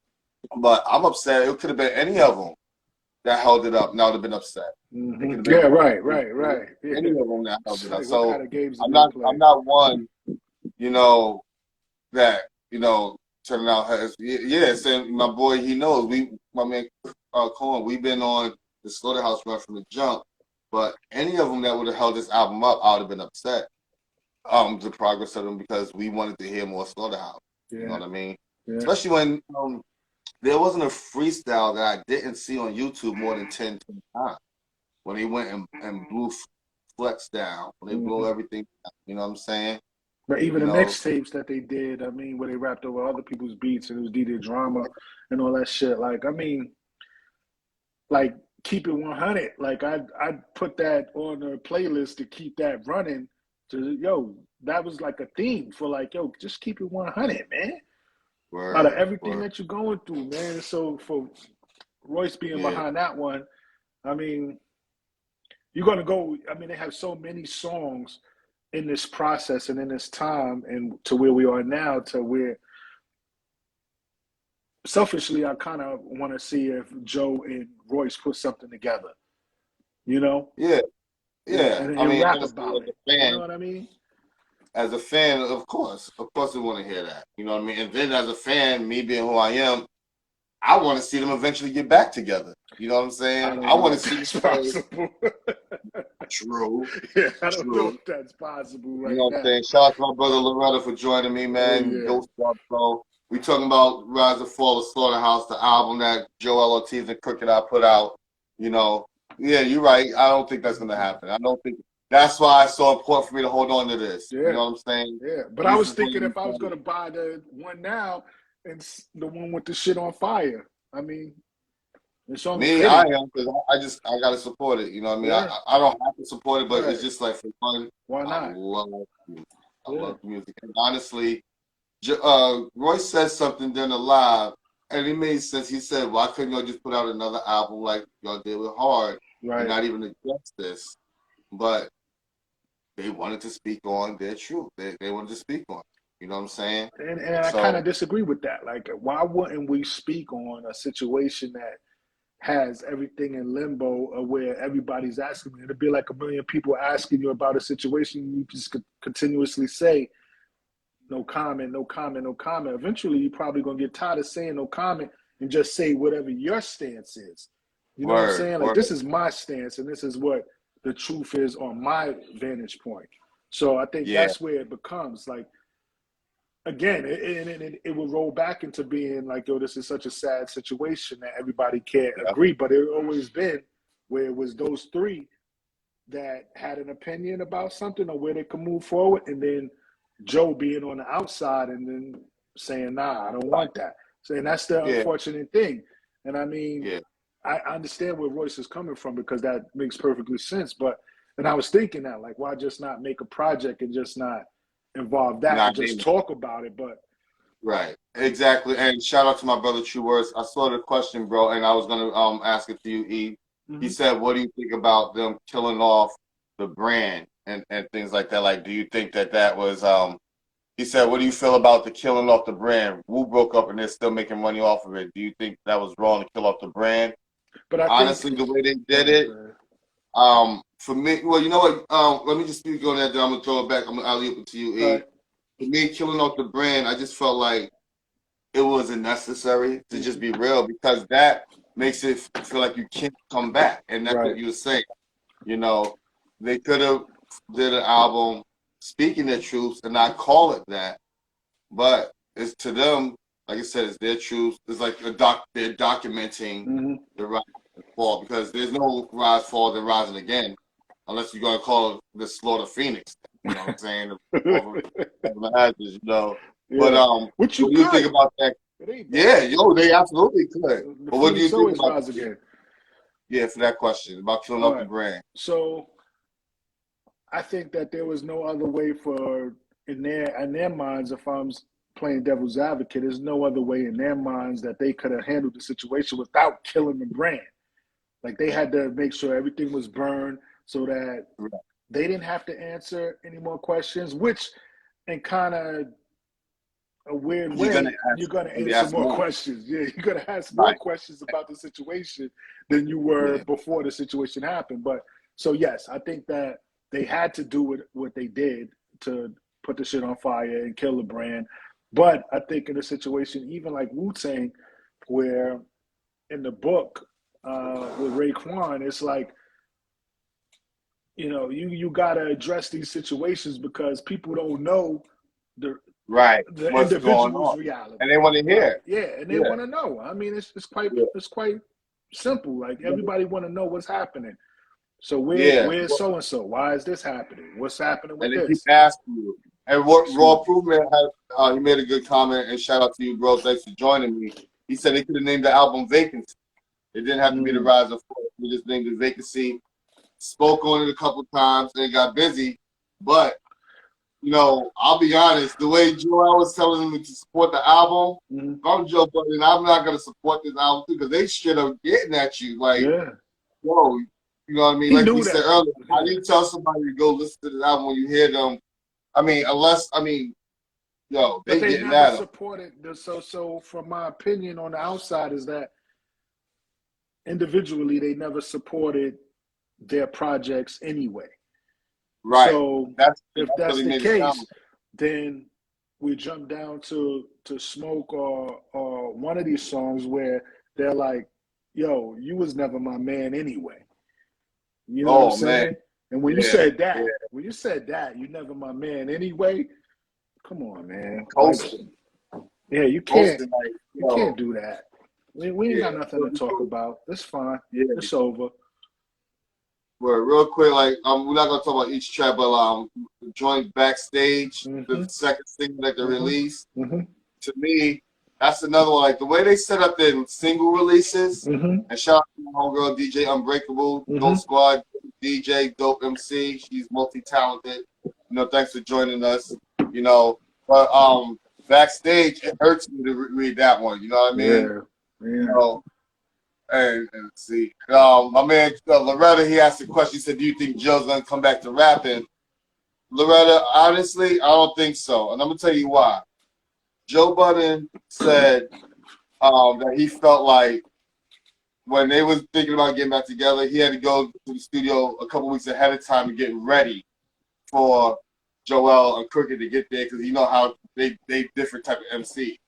B: But I'm upset. It could have been any of them that held it up. Now I would have been upset.
D: Yeah, right. Yeah.
B: Any of them that held it up.
D: Like,
B: so
D: kind of games
B: I'm not one, you know, that, you know, turning out has, and my boy, he knows, my man Cohen, we've been on the Slaughterhouse run from the jump, but any of them that would have held this album up, I would have been upset, the progress of them, because we wanted to hear more Slaughterhouse, you know what I mean? Yeah. Especially when there wasn't a freestyle that I didn't see on YouTube more than 10 times, when they went and blew Flex down, when they blew everything down, you know what I'm saying?
D: But even the mixtapes that they did, I mean, where they rapped over other people's beats and it was DJ Drama and all that shit. Like, I mean, like, keep it 100. Like, I'd put that on a playlist to keep that running. That was like a theme for like, just keep it 100, man. Out of everything that you're going through, man. So for Royce being behind that one, I mean, you're going to go, I mean, they have so many songs in this process and in this time and to where we are now, to where selfishly I kind of want to see if Joe and Royce put something together, you know?
B: Yeah.
D: And
B: I mean,
D: rap about it. You know what I mean?
B: As a fan, of course we want to hear that. You know what I mean? And then as a fan, me being who I am, I want to see them eventually get back together. You know what I'm saying? I want to see
D: that's possible.
B: True.
D: Yeah, I don't know if that's possible right now.
B: You know what I'm saying? Shout out to my brother Loretta for joining me, man. Ghost Bro. We talking about Rise and Fall of Slaughterhouse, the album that Joel Ortiz and Crooked I put out. You know, yeah, you're right. I don't think that's gonna happen. I don't think that's why it's so important for me to hold on to this. You know what I'm saying?
D: Yeah. But I was thinking if I was gonna buy the one now and the one with the shit on fire. I mean, it's only
B: me, I am, because I gotta support it. You know what I mean?
D: Yeah.
B: I don't have to support it, but it's just like for fun.
D: Why not?
B: I love music. And honestly, Royce said something during the live, and it made sense. He said, "Why couldn't y'all just put out another album like y'all did with Hard, and not even address this?" But they wanted to speak on their truth. They wanted to speak on it. You know what I'm saying?
D: And I kind of disagree with that. Like, why wouldn't we speak on a situation that has everything in limbo, where everybody's asking me? It'd be like a million people asking you about a situation. You just could continuously say, no comment, no comment, no comment. Eventually, you're probably going to get tired of saying no comment and just say whatever your stance is. You know what I'm saying? Like, this is my stance, and this is what the truth is on my vantage point. So I think that's where it becomes like, again, it will roll back into being like, yo, this is such a sad situation that everybody can't agree. But it always been where it was those three that had an opinion about something or where they could move forward, and then Joe being on the outside and then saying, nah, I don't want that. So, and that's the unfortunate thing. And I mean, I understand where Royce is coming from, because that makes perfectly sense. But, and I was thinking that, like, why just not make a project and just not involve that and just talk about it? But
B: right, exactly. And shout out to my brother True Words. I saw the question, bro, and I was gonna ask it to you, E. He said, "What do you think about them killing off the brand and things like that? Like, do you think that was He said, "What do you feel about the killing off the brand? Wu broke up and they're still making money off of it. Do you think that was wrong to kill off the brand?" But honestly, the way they did it, for me, well, you know what? Let me just speak on that. Then I'm gonna throw it back. I'll leave it to you, E. For me, killing off the brand, I just felt like it wasn't necessary, to just be real, because that makes it feel like you can't come back, and that's what you were saying. You know, they could have did an album speaking their truths and not call it that, but it's to them, like I said, it's their truth. It's like they're documenting the rise and fall, because there's no rise, fall, then rising again, unless you're gonna call it the Slaughter Phoenix. You know what I'm saying? You know. But what do you think about that? Yeah, they absolutely could. But what do you think about again? Yeah, for that question about killing up the brand.
D: So I think that there was no other way in their minds, if I'm playing devil's advocate, there's no other way in their minds that they could have handled the situation without killing the brand. Like, they had to make sure everything was burned so that they didn't have to answer any more questions, which, in kind of a weird way, you're going to answer more questions. Yeah, you're going to ask more questions about the situation than you were before the situation happened. But so, yes, I think that they had to do what they did to put the shit on fire and kill the brand. But I think in a situation, even like Wu-Tang, where in the book with Raekwon, it's like, you know, you got to address these situations because people don't know the individual's reality,
B: and they want to hear.
D: And they want to know. I mean, it's quite simple. Like, everybody want to know what's happening. So where's so and so? Why is this happening? What's happening with this?
B: And they keep asking you. And what Raw Improvement he made a good comment, and shout out to you, bro. Thanks for joining me. He said they could have named the album Vacancy. It didn't have to be the Rise of Force. We just named it Vacancy. Spoke on it a couple times and got busy, but you know, I'll be honest. The way Joel was telling me to support the album, I'm Joe Budden. I'm not gonna support this album too, because they straight up getting at you, like, yo, you know what I mean? Like we said earlier, how do you tell somebody to go listen to the album when you hear them? I mean, they getting at them.
D: Supported. So from my opinion on the outside is that individually they never supported their projects anyway.
B: Right.
D: So if that's the case, then we jump down to Smoke or one of these songs where they're like, yo, you was never my man anyway. You know what I'm saying? Man. And when you said that, you never my man anyway, come on, man. You can't do that. We ain't got nothing to talk about. It's fine. It's over.
B: Well, real quick, like we're not gonna talk about each track, but joint Backstage, the second single that they released. To me, that's another one. Like the way they set up their single releases. And shout out to my homegirl DJ Unbreakable, Dope Squad DJ, Dope MC. She's multi-talented. You know, thanks for joining us. You know, but backstage, it hurts me to read that one. You know what I mean?
D: Yeah.
B: You know, and see, my man Loretta, he asked a question. He said, "Do you think Joe's gonna come back to rapping?" Loretta, honestly, I don't think so, and I'm gonna tell you why. Joe Budden said that he felt like when they was thinking about getting back together, he had to go to the studio a couple weeks ahead of time to get ready for Joel and Crooked to get there, because you know how they different type of MC.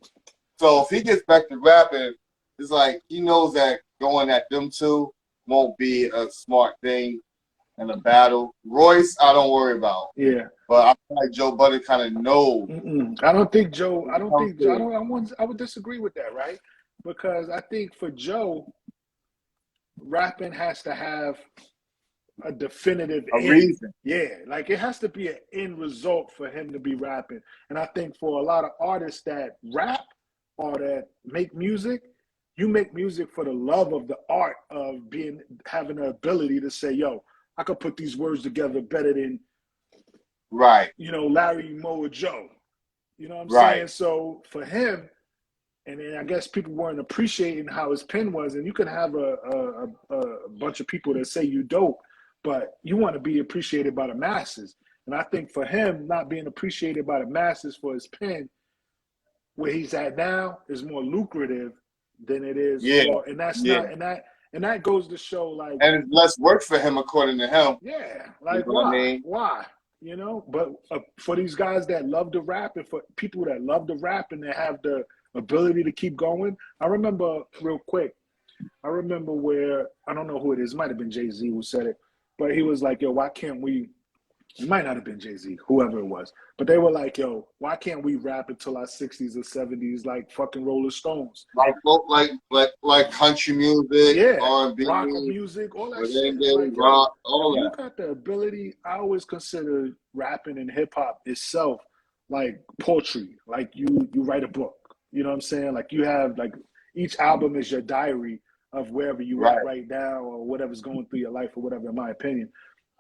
B: So if he gets back to rapping, it's like he knows that going at them two won't be a smart thing in a battle. Royce, I don't worry about.
D: Yeah.
B: But I feel like Joe Budden kind of knows.
D: I don't think Joe. I would disagree with that, right? Because I think for Joe, rapping has to have a definitive
B: reason.
D: Yeah, like it has to be an end result for him to be rapping. And I think for a lot of artists that rap or that make music, you make music for the love of the art of having the ability to say, yo, I could put these words together better than Larry, Moe, or Joe. You know what I'm saying? So for him, and then I guess people weren't appreciating how his pen was, and you can have a bunch of people that say you dope, but you want to be appreciated by the masses. And I think for him, not being appreciated by the masses for his pen, where he's at now, is more lucrative than it is. And that's not, and that goes to show, like,
B: and it's less work for him, according to him.
D: Yeah, like,
B: you know what I mean?
D: Why? You know, but for these guys that love to rap, and for people that love to rap and that have the ability to keep going, I remember real quick. I remember where, I don't know who it is. It might have been Jay-Z who said it, but he was like, "Yo, why can't we?" It might not have been Jay-Z, whoever it was, but they were like, "Yo, why can't we rap until our 60s or 70s like fucking Rolling Stones?"
B: Like country music, R&B,
D: rock music, all that shit. Like,
B: rock, all
D: that.
B: You
D: got the ability. I always consider rapping and hip hop itself like poetry. Like you write a book. You know what I'm saying? Like you have, like, each album is your diary of wherever you are right now, or whatever's going through your life, or whatever, in my opinion.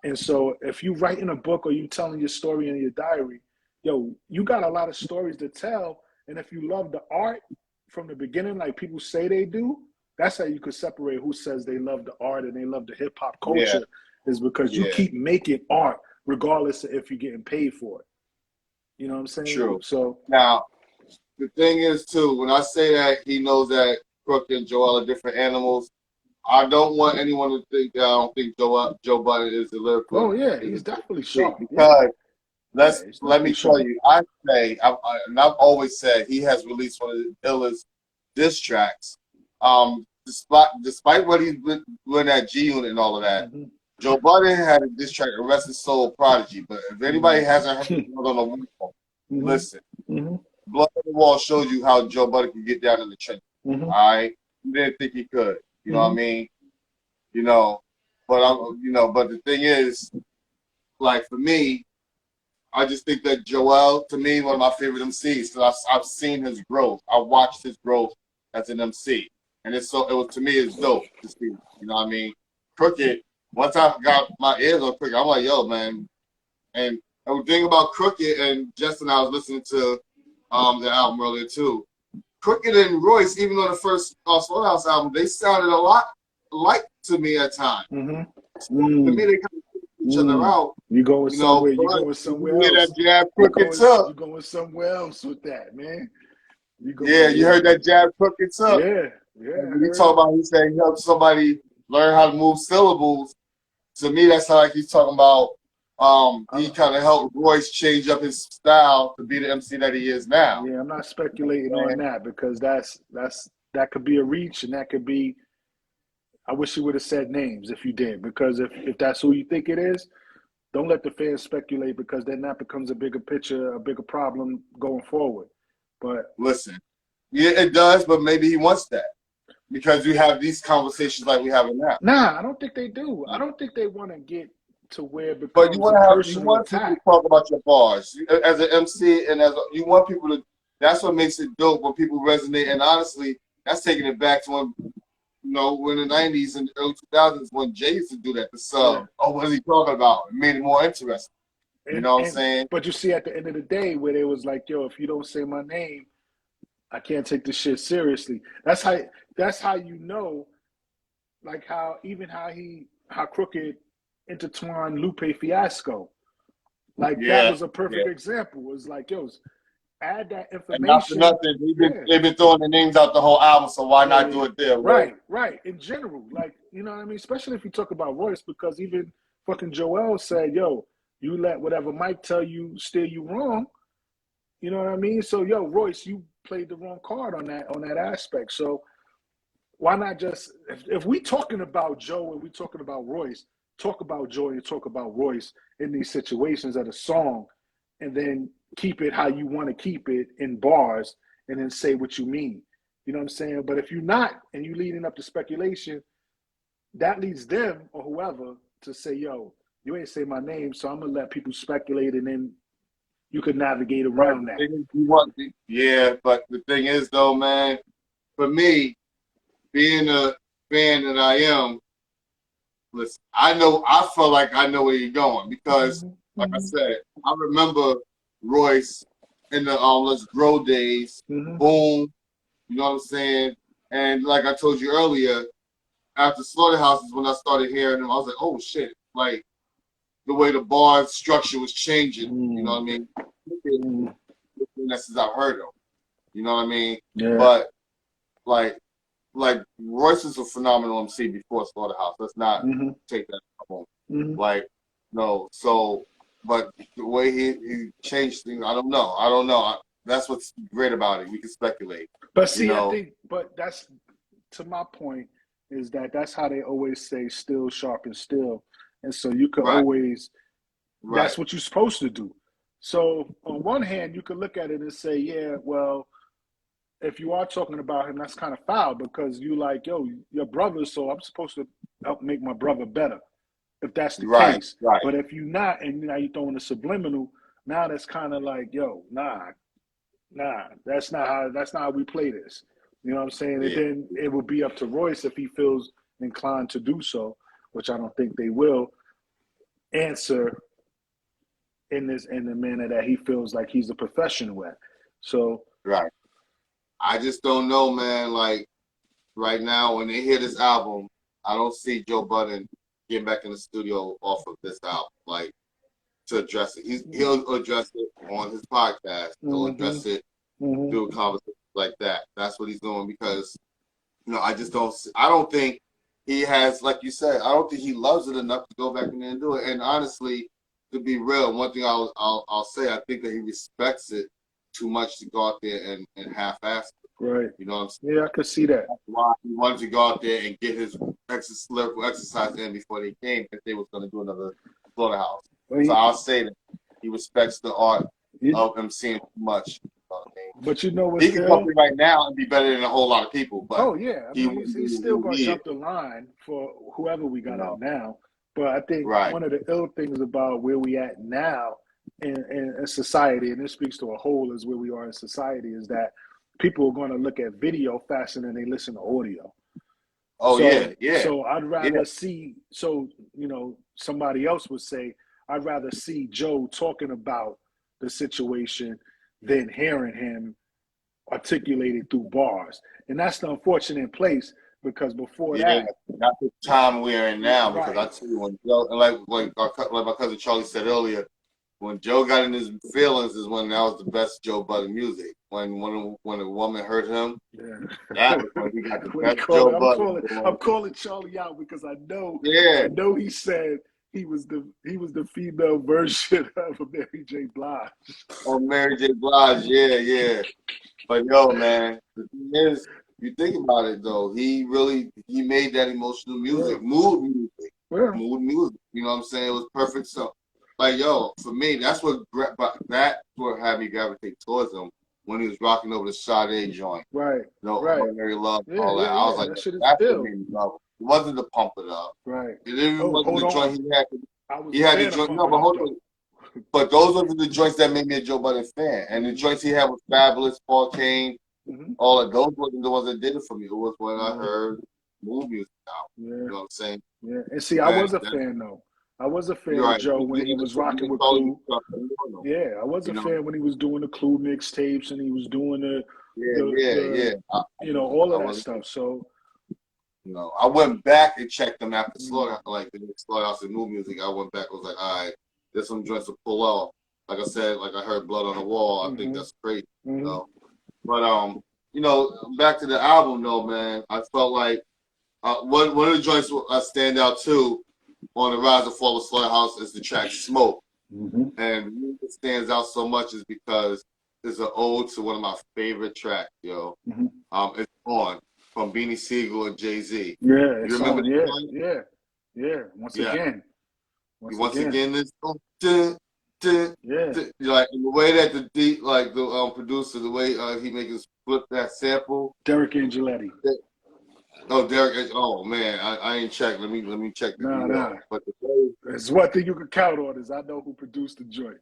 D: And so if you writing a book or you telling your story in your diary, yo, you got a lot of stories to tell. And if you love the art from the beginning, like people say they do, that's how you could separate who says they love the art and they love the hip hop culture, is because you keep making art regardless of if you're getting paid for it. You know what I'm saying?
B: True.
D: So
B: now, the thing is too, when I say that he knows that Crook and Joel are different animals, I don't want anyone to think that I don't think Joe Budden is the lyrical.
D: Oh yeah, he's definitely sharp.
B: Because let me tell you, I've always said he has released one of the illest diss tracks. Despite what he's been doing at G Unit and all of that, Joe Budden had a diss track, Arrested Soul Prodigy. But if anybody hasn't heard it on the wall, listen. Blood on the Wall shows you how Joe Budden can get down in the trenches. All right, he didn't think he could. You know what I mean? You know, but but the thing is, like, for me, I just think that Joel, to me, one of my favorite MCs. Because I've seen his growth. I watched his growth as an MC, and it was, to me, it's dope to see. You know what I mean? Crooked. Once I got my ears on Crooked, I'm like, yo, man. And the thing about Crooked, and Justin, I was listening to the album earlier too. Crooked and Royce, even on the first Slaughterhouse album, they sounded a lot alike to me at times. To me, they kind of took each other out.
D: You going somewhere? You going somewhere else?
B: That jab Crooked took.
D: You going somewhere else with that, man?
B: You heard that jab Crooked took.
D: Yeah.
B: When he talk about, he said he helped somebody learn how to move syllables. To me, that's like he's talking about. He kind of helped Royce change up his style to be the MC that he is now.
D: Yeah, I'm not speculating on that, because that could be a reach, and that could be. I wish you would have said names if you did, because if that's who you think it is, don't let the fans speculate, because then that becomes a bigger picture, a bigger problem going forward. But
B: listen, yeah, it does, but maybe he wants that, because we have these conversations like we have now.
D: Nah, I don't think they do. I don't think they want to get to where it becomes
B: but you want people
D: attack.
B: to talk about your bars as an MC, and you want people to. That's what makes it dope when people resonate. And honestly, that's taking it back to when, when the '90s and early 2000s when Jay used to do that. The sub, what is he talking about? It made it more interesting. You know what I'm saying?
D: But you see, at the end of the day, where they was like, "Yo, if you don't say my name, I can't take this shit seriously." That's how you know, like how Crooked intertwined Lupe Fiasco. Like that was a perfect example. It was like, yo, add that
B: And not for
D: information.
B: nothing, they've been throwing the names out the whole album, so why not do it there?
D: Right. In general, like, you know what I mean? Especially if you talk about Royce, because even fucking Joel said, yo, you let whatever Mike tell you steer you wrong. You know what I mean? So, yo, Royce, you played the wrong card on that aspect. So why not just, if we talking about Joe and we talking about Royce, talk about Joe and talk about Royce in these situations of the song, and then keep it how you want to keep it in bars, and then say what you mean. You know what I'm saying? But if you're not, and you leading up to speculation, that leads them or whoever to say, yo, you ain't say my name, so I'm going to let people speculate, and then you could navigate around that.
B: Yeah, but the thing is, though, man, for me, being a fan that I am, listen, I feel like I know where you're going because, like I said, I remember Royce in the Let's Grow days, Boom, you know what I'm saying? And like I told you earlier, after Slaughterhouse is when I started hearing him, I was like, oh shit, like the way the bar structure was changing, you know what I mean? Since I've heard him, you know what I mean?
D: Yeah.
B: But like Royce is a phenomenal MC before Slaughterhouse. Let's not take that home. Like, no, so, but the way he changed things, I don't know. That's what's great about it. We can speculate.
D: But see, I think, but that's, to my point, is that's how they always say still sharp and still. And so you could always, that's what you're supposed to do. So on one hand, you could look at it and say, yeah, well, if you are talking about him, that's kind of foul because you like, yo, your brother, so I'm supposed to help make my brother better, if that's the case.
B: Right.
D: But if you're not, and now you're throwing a subliminal, now that's kind of like, yo, nah, that's not how we play this. You know what I'm saying? Yeah. And then it would be up to Royce if he feels inclined to do so, which I don't think they will, answer in the manner that he feels like he's a professional at. So
B: right. I just don't know, man. Like right now, when they hear this album, I don't see Joe Budden getting back in the studio off of this album, like to address it. He'll address it on his podcast. He'll address it, do a conversation like that. That's what he's doing because, you know, I don't think he has, like you said, I don't think he loves it enough to go back in there and do it. And honestly, to be real, one thing I'll say, I think that he respects it too much to go out there and half-ass it.
D: Right.
B: You know what I'm saying?
D: Yeah, I could see that.
B: That's why he wanted to go out there and get his lyrical exercise in before they came, if they was going to do another Slaughterhouse. So I'll say that he respects the art of him seeing too much. You know what I mean?
D: But you know what?
B: He can come in right now and be better than a whole lot of people. But
D: oh yeah, I mean, he's still going to jump the line for whoever we got up now. But I think one of the ill things about where we at now in society, and this speaks to a whole, is where we are in society, is that people are going to look at video faster than they listen to audio.
B: Oh, yeah.
D: So I'd rather see, so, you know, somebody else would say, I'd rather see Joe talking about the situation than hearing him articulated through bars. And that's the unfortunate place, because before that,
B: that's the time we're in now. Because I tell you, when Joe, like my cousin Charlie said earlier, when Joe got in his feelings is when that was the best Joe Budden music. When a woman hurt him, that was when he got the best Joe Budden.
D: I'm calling Charlie out because I know he said he was the female version of Mary J. Blige.
B: Oh, Mary J. Blige, yeah. But yo, man, the thing is, you think about it though, he made that emotional music, mood music. You know what I'm saying? It was perfect. So, like, yo, for me, that's what had me gravitate towards him when he was rocking over the Sade joint.
D: Right.
B: Ordinary Love, all that. I was like, that's what made me love it. It wasn't to pump it up.
D: Right.
B: It even wasn't the joint he had. He had the joint. No, but hold on. But those were the joints that made me a Joe Budden fan. And the joints he had was Fabulous, Paul Kane, all of those wasn't the ones that did it for me. It was when I heard mood music out. You know what I'm saying?
D: Yeah. And see, I was a fan though. I was a fan
B: You're
D: of
B: right.
D: Joe when he was rocking with Clue. Yeah, I was a fan when he was doing the Clue mixtapes and he was doing
B: Yeah.
D: all of that stuff. So,
B: I went back and checked them after Slaughterhouse, like the Slaughterhouse and New Music. I went back. I was like, all right, there's some joints to pull off. Like I said, like I heard Blood on the Wall. I think that's great. But back to the album though, man. I felt like one of the joints I stand out too on the Rise and Fall of Slaughterhouse is the track Smoke. And it stands out so much is because it's an ode to one of my favorite tracks, yo. It's On from Beanie Siegel and Jay-Z.
D: Yeah,
B: you remember
D: on. Yeah. Once again,
B: this like the way that the producer, the way he makes us flip that sample.
D: Derek Angeletti.
B: Oh, Derek. Oh man, I ain't checked. Let me check the email. But
D: there's one thing you can count on is I know who produced the joint.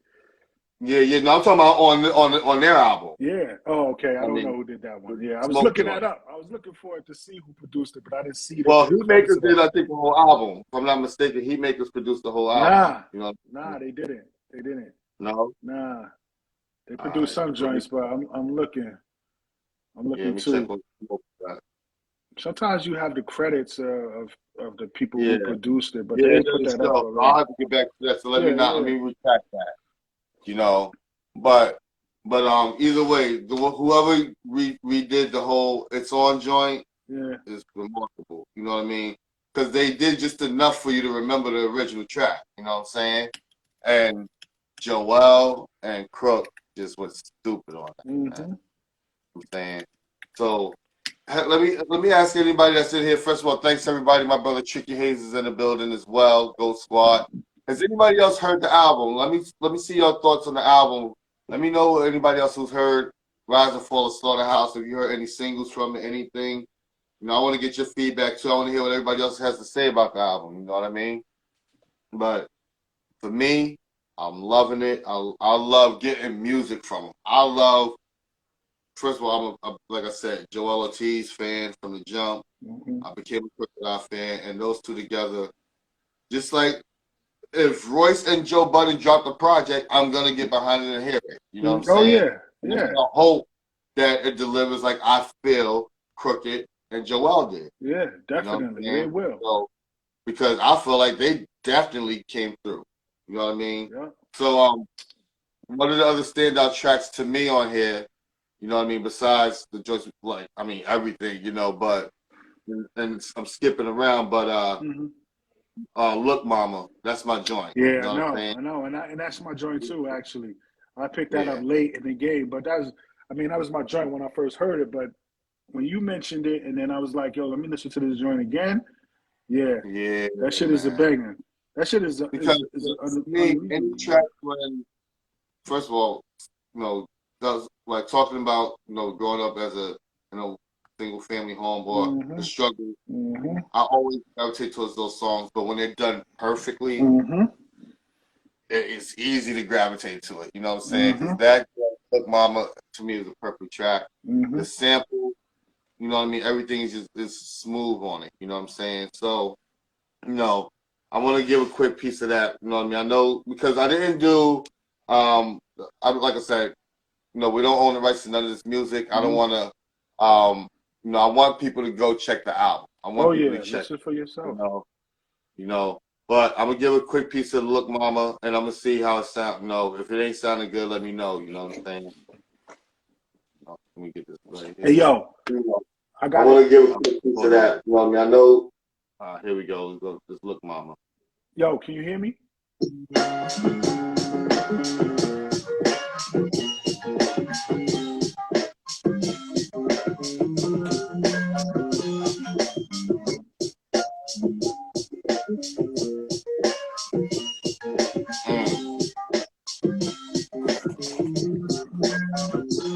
B: Yeah. No, I'm talking about on their album.
D: Yeah. Oh, okay. I don't know who did that one. Yeah, I was looking that up. I was looking for it to see who produced it, but I didn't see it.
B: Well, Heatmakers did, I think, the whole album. If I'm not mistaken, Heatmakers produced the whole album.
D: Nah, they didn't.
B: No.
D: Nah, they produced some joints, but I'm looking. I'm looking too. Sometimes you have the credits of the people who produced it, but they didn't put that up already.
B: I'll have to get back to that. So let me retract that. But either way, whoever redid the whole It's On joint is remarkable. You know what I mean? Because they did just enough for you to remember the original track. You know what I'm saying? And Joel and Crook just went stupid on that. You know what I'm saying? So let me ask anybody that's in here. First of all, thanks everybody. My brother Tricky Hayes is in the building as well. Ghost Squad. Has anybody else heard the album? Let me see your thoughts on the album. Let me know anybody else who's heard Rise and Fall of Slaughterhouse. If you heard any singles from it, anything. I want to get your feedback too. I want to hear what everybody else has to say about the album. You know what I mean? But for me, I'm loving it. I love getting music from them. First of all, I'm like I said, Joel Ortiz fan from the jump. I became a Crocodile fan, and those two together, just like if Royce and Joe Budden dropped a project, I'm gonna get behind it and hear it. You know what I'm saying?
D: Yeah.
B: I hope that it delivers like I feel Crooked and Joel did.
D: Yeah, definitely. It will.
B: So, because I feel like they definitely came through. You know what I mean?
D: Yeah.
B: So one of the other standout tracks to me on here, you know what I mean, besides the just everything, but and I'm skipping around, but Look Mama, that's my joint.
D: Yeah,
B: you know
D: I know, and that's my joint too, actually. I picked that up late in the game, but that was my joint when I first heard it, but when you mentioned it and then I was like, yo, let me listen to this joint again. Yeah. That shit is a banger. That shit is
B: because me any track when first of all, does like talking about growing up as a single family home or the struggle. I always gravitate towards those songs, but when they're done perfectly, it's easy to gravitate to it. You know what I'm saying? Because that Look Mama to me is a perfect track. The sample, you know what I mean? Everything is smooth on it. You know what I'm saying? So, I want to give a quick piece of that. You know what I mean? I know because I didn't do, like I said, we don't own the rights to none of this music. I don't want to, I want people to go check the album. I want people to check.
D: Listen for yourself.
B: But I'm gonna give a quick piece of Look Mama, and I'm gonna see how it sounds. If it ain't sounding good, let me know. You know what I'm saying? Let me get this right here.
D: Hey yo,
B: I want to give a quick piece of that. You know what I mean? I know. Here we go. Let's go. Just Look Mama.
D: Yo, can you hear me?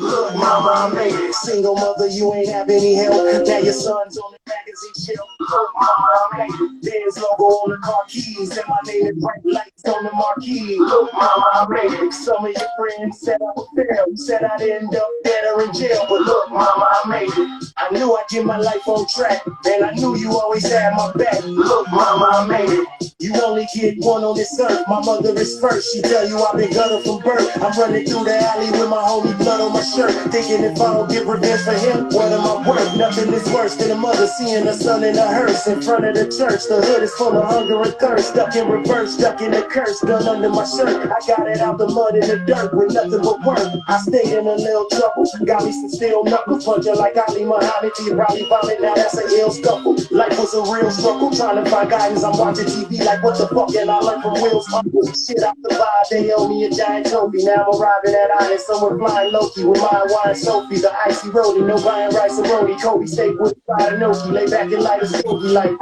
C: Look, mama, I made it. Single mother, you ain't have any help. Now your son's on the magazine shelf. Look, mama, I made it. There's logo on the car keys, and my name is bright lights. on the marquee. Look, mama, I made it. Some of your friends said I would fail. Said I'd end up dead or in jail. But look, mama, I made it. I knew I'd get my life on track. And I knew you always had my back. Look, mama, I made it. You only get one on this earth. My mother is first. She tell you I've been gutter from birth. I'm running through the alley with my homie blood on my shirt. Thinking if I don't get revenge for him, what am I worth? Nothing is worse than a mother seeing her son in a hearse in front of the church. The hood is full of hunger and thirst. Stuck in reverse, stuck in a curse. Gun under my shirt. I got it out the mud and the dirt with nothing but work. I stayed in a little trouble. Got me some steel knuckle puncher like Ali Muhammad. He probably vomit. Now that's a ill scuffle. Life was a real struggle. Trying to find guidance. I'm watching TV like what the fuck, and I learned from Will's uncle. Shit out the vibe. They owe me a giant trophy. Now I'm arriving at island somewhere flying Loki with my wine Sophie. The icy roadie. No buying rice and roti. Kobe steak with fried enoki. Lay back and light a stogie like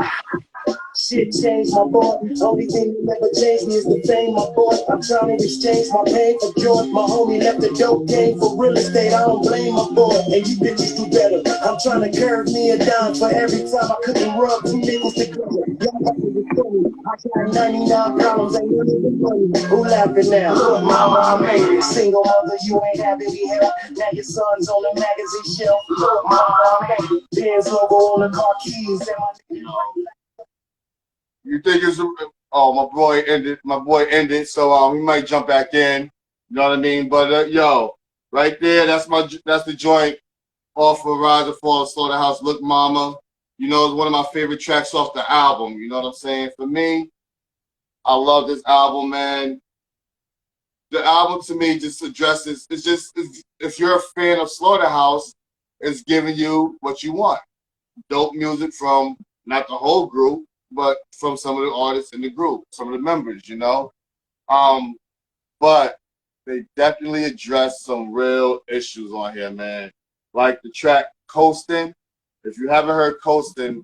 C: shit changed my boy. Only thing that never changed me is the fame, my boy. I'm trying to exchange my pain for joy. My homie left the dope game for real estate. I don't blame my boy. And you bitches do better. I'm trying to curve me a dime for every time I couldn't rub two nickels together. Y'all got to record me. I got 99 problems, ain't none of it funny. Who laughing now? Look, mama, I made it. Single mother, you ain't having me help. Now your son's on the magazine shelf. Look, mama, I made it. Benz logo on the car keys and my
B: You think it's oh my boy ended, so he might jump back in. You know what I mean? But yo, right there, that's the joint off of Rise and Fall of Slaughterhouse. Look, Mama. You know, it's one of my favorite tracks off the album. You know what I'm saying? For me, I love this album, man. The album to me just addresses. If you're a fan of Slaughterhouse, it's giving you what you want. Dope music from not the whole group, but from some of the artists in the group, some of the members, you know. But they definitely address some real issues on here, man. Like the track Coastin'. If you haven't heard Coastin',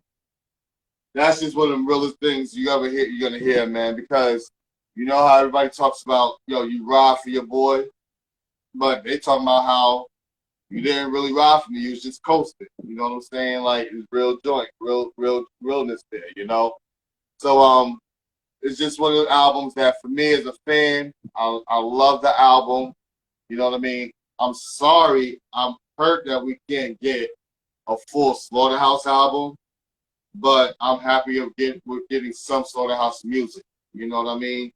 B: that's just one of the realest things you're gonna hear, man, because you know how everybody talks about, yo, you ride for your boy, but they talking about how you didn't really ride for me, you was just coasting. You know what I'm saying? Like, it's real joint, realness there, you know? So it's just one of the albums that for me as a fan, I love the album. You know what I mean? I'm sorry, I'm hurt that we can't get a full Slaughterhouse album, but I'm happy we're getting some Slaughterhouse music. You know what I mean?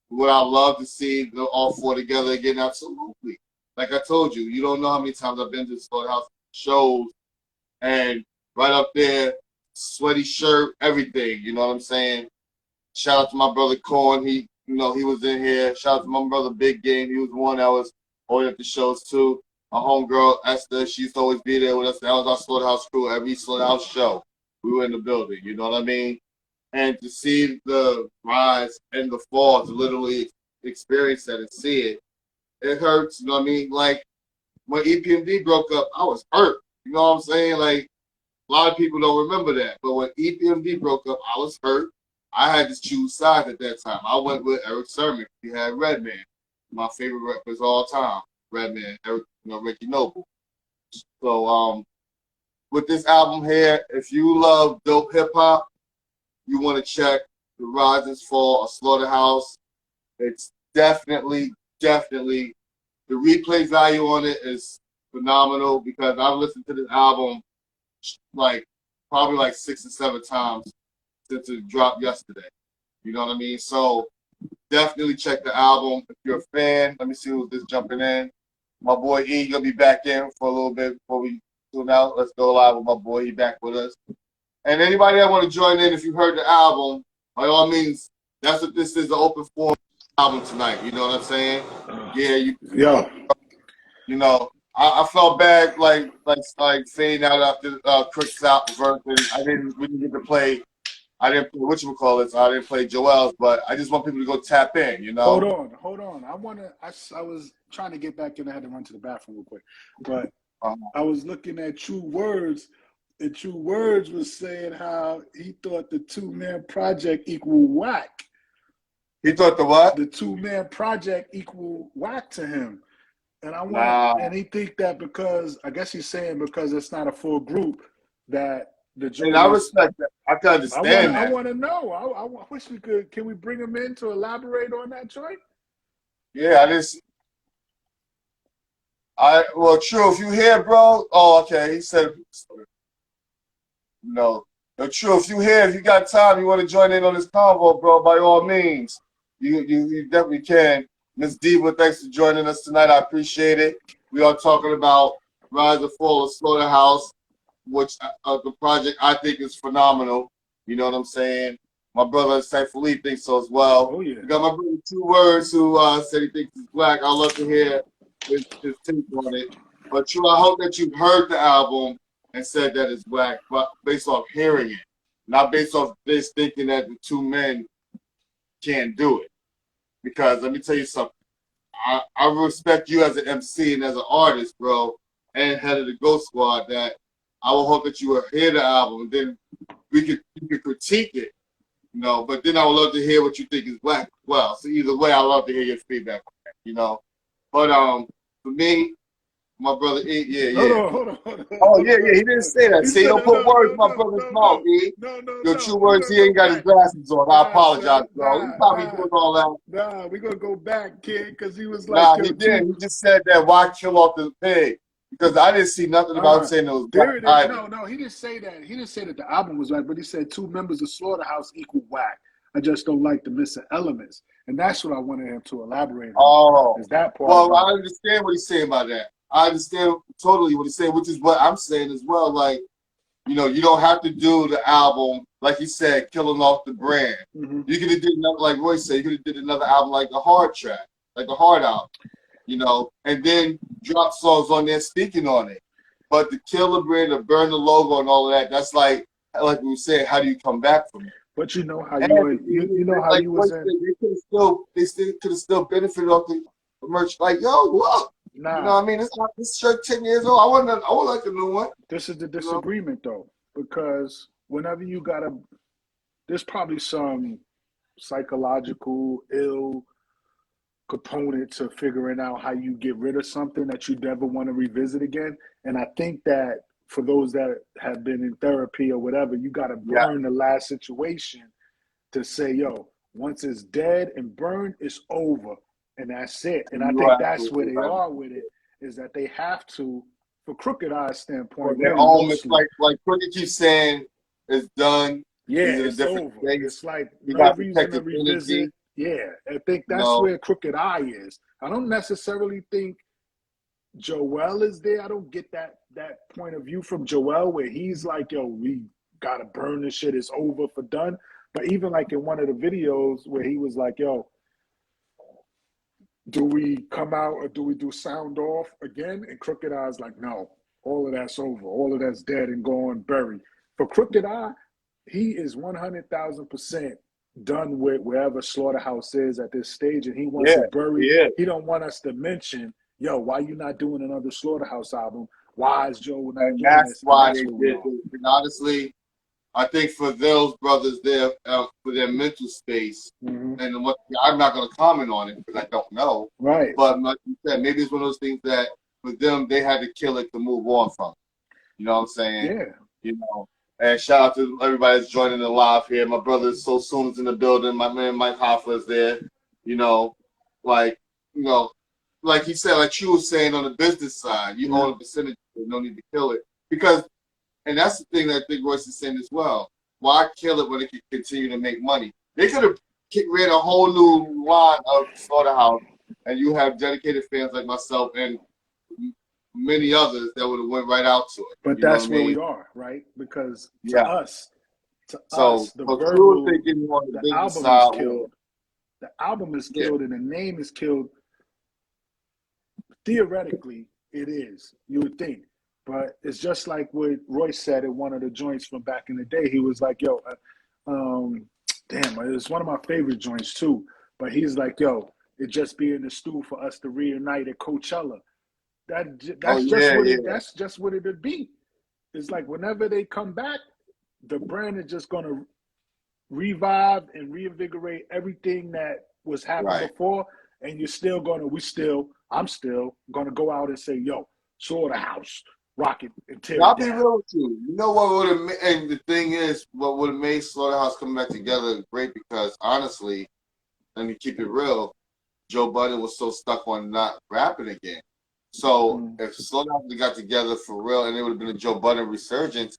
B: Would I love to see all four together again? Absolutely. Like I told you, you don't know how many times I've been to Slaughterhouse shows, and right up there, sweaty shirt, everything. You know what I'm saying? Shout out to my brother Corn. He was in here. Shout out to my brother Big Game. He was the one that was always at the shows too. My homegirl Esther, she used to always be there with us. That was our Slaughterhouse crew. Every Slaughterhouse show, we were in the building. You know what I mean? And to see the rise and the fall, to literally experience that and see it, it hurts. You know what I mean? Like when EPMD broke up, I was hurt. You know what I'm saying? Like a lot of people don't remember that, but when EPMD broke up, I was hurt. I had to choose sides at that time. I went with Eric Sermon. He had Redman, my favorite rappers all time. Redman, Eric, Ricky Noble. So with this album here, if you love dope hip hop, you want to check the Rise and Fall of Slaughterhouse. It's definitely the replay value on it is phenomenal because I've listened to this album probably 6 or 7 times since it dropped yesterday. You know what I mean? So definitely check the album. If you're a fan, let me see who's just jumping in. My boy E gonna be back in for a little bit before we tune out. Let's go live with my boy. He back with us. And anybody that want to join in, if you heard the album, by all means, that's what this is, an open forum album tonight. You know what I'm saying? Yeah, you know, I felt bad like fading out after Crick's out verse. We didn't get to play. I didn't play whatchamacallit. I didn't play Joel's, but I just want people to go tap in. You know.
D: Hold on. I was trying to get back in. I had to run to the bathroom real quick, but I was looking at True Words. And True Words was saying how he thought the 2-man project equal whack.
B: He thought the what?
D: The 2-man project equal whack to him. And and he think that because, I guess he's saying because it's not a full group, that the joint.
B: And I respect that. I can understand
D: I
B: that.
D: want to know. I wish we could. Can we bring him in to elaborate on that joint?
B: Yeah, well, true. If you hear, bro. Oh, okay. He said no. No, true. If you got time, you want to join in on this convo, bro. By all means, you definitely can. Miss Diva, thanks for joining us tonight. I appreciate it. We are talking about Rise and Fall of Slaughterhouse, which the project I think is phenomenal. You know what I'm saying? My brother Saint Philippe thinks so as well.
D: Oh yeah.
B: We got my brother Two Words who said he thinks it's black. I'd love to hear his take on it. But true, I hope that you've heard the album and said that it's black, but based off hearing it, not based off this thinking that the two men can't do it. Because let me tell you something. I respect you as an MC and as an artist, bro, and head of the Ghost Squad. That I will hope that you will hear the album, and then you could critique it, you know. But then I would love to hear what you think is black as well. So either way, I love to hear your feedback on that, you know. But for me, my brother,
D: Hold on.
B: Oh yeah, he didn't say that.
D: He
B: See,
D: said
B: don't put words in my brother's mouth, E. Your True
D: We
B: Words,
D: gonna
B: he
D: go
B: ain't got his
D: back.
B: glasses on. I apologize,
D: Son,
B: bro. He probably doing all that.
D: Nah, we gonna go back, kid, because he was like,
B: Nah,
D: yo,
B: he didn't. He just said that why kill off the pig? Because I didn't see nothing about him saying it was black
D: there it is.
B: either.
D: No, he didn't say that. He didn't say that the album was whack, but he said two members of Slaughterhouse equal whack. I just don't like the missing elements. And that's what I wanted him to elaborate on.
B: Oh.
D: Is that part
B: Well,
D: about
B: I understand what he's saying about that. I understand totally what he's saying, which is what I'm saying as well. Like, you know, you don't have to do the album, like he said, killing off the brand.
D: Mm-hmm.
B: You could have did another, like Roy said, you could have did another album like the Hard Track, like the Hard album, you know, and then drop songs on there speaking on it. But to kill the brand, to burn the logo and all of that, that's like we were saying, how do you come back from it?
D: But you know how
B: And
D: you know how
B: like
D: you was
B: Roy
D: in.
B: said, they still could have still benefited off the merch. Like, yo, look.
D: Nah.
B: You know what I mean? This shirt 10 years old. I would like a new one.
D: This is the disagreement, though, because whenever you there's probably some psychological ill component to figuring out how you get rid of something that you never want to revisit again. And I think that for those that have been in therapy or whatever, you got to burn the last situation to say, yo, once it's dead and burned, it's over. And that's it. And I think that's where they are with it, is that they have to, for Crooked Eye's standpoint,
B: they're almost like Crooked keeps saying, it's done.
D: Yeah, it's over.
B: Place.
D: It's like
B: you
D: no reason to revisit. Energy. Yeah, I think that's where Crooked Eye is. I don't necessarily think Joel is there. I don't get that point of view from Joel where he's like, yo, we gotta burn this shit. It's over for done. But even like in one of the videos where he was like, yo, do we come out or do we do sound off again? And Crooked Eye's like, no, all of that's over. All of that's dead and gone, buried. For Crooked Eye, he is 100,000% done with wherever Slaughterhouse is at this stage, and he wants it buried. Yeah. He don't want us to mention, yo, why you not doing another Slaughterhouse album? Why is Joe not doing
B: that's
D: this?
B: Why they did it. And honestly, I think for those brothers there, for their mental space, and I'm not going to comment on it because I don't know.
D: Right.
B: But like you said, maybe it's one of those things that for them, they had to kill it to move on from it. You know what I'm saying?
D: Yeah.
B: You know. And shout out to everybody that's joining the live here. My brother So Soon is in the building. My man Mike Hoffa is there. You know, like he said, like you was saying on the business side, you own a percentage, no need to kill it. Because, and that's the thing that I think Royce is saying as well. Why kill it when it can continue to make money? They could have ran a whole new line of Slaughterhouse, and you have dedicated fans like myself and many others that would have went right out to it.
D: But that's where we are, right? Because to us, the verbal, the album is killed. The album is killed and the name is killed. Theoretically, it is, you would think. But it's just like what Royce said in one of the joints from back in the day. He was like, yo, it's one of my favorite joints too. But he's like, yo, it just be in the stew for us to reunite at Coachella. That's just what it'd be. It's like whenever they come back, the brand is just gonna revive and reinvigorate everything that was happening before, and I'm still gonna go out and say, yo, Slaughterhouse, rock it and tear
B: I'll
D: it
B: be
D: down.
B: real with you. You know what would have, and the thing is, what would have made Slaughterhouse come back together great because honestly, let me keep it real. Joe Budden was so stuck on not rapping again. So if Slaughterhouse got together for real, and it would have been a Joe Budden resurgence,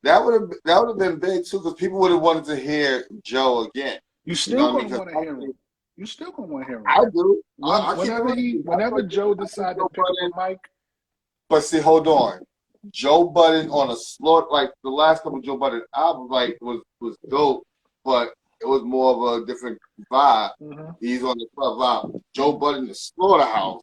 B: that would have been big too, because people would have wanted to hear Joe again.
D: You
B: You know
D: still
B: what I mean?
D: gonna
B: Because
D: want to hear him. You still gonna want to hear him.
B: I do. I keep it
D: Whenever
B: real.
D: whenever Joe decided to
B: Joe
D: pick
B: Budden,
D: up a mic,
B: but see, hold on. Joe Budden on a slaughter, like the last couple of Joe Budden albums, like was dope, but it was more of a different vibe. He's on the club vibe. Joe Budden, the Slaughterhouse,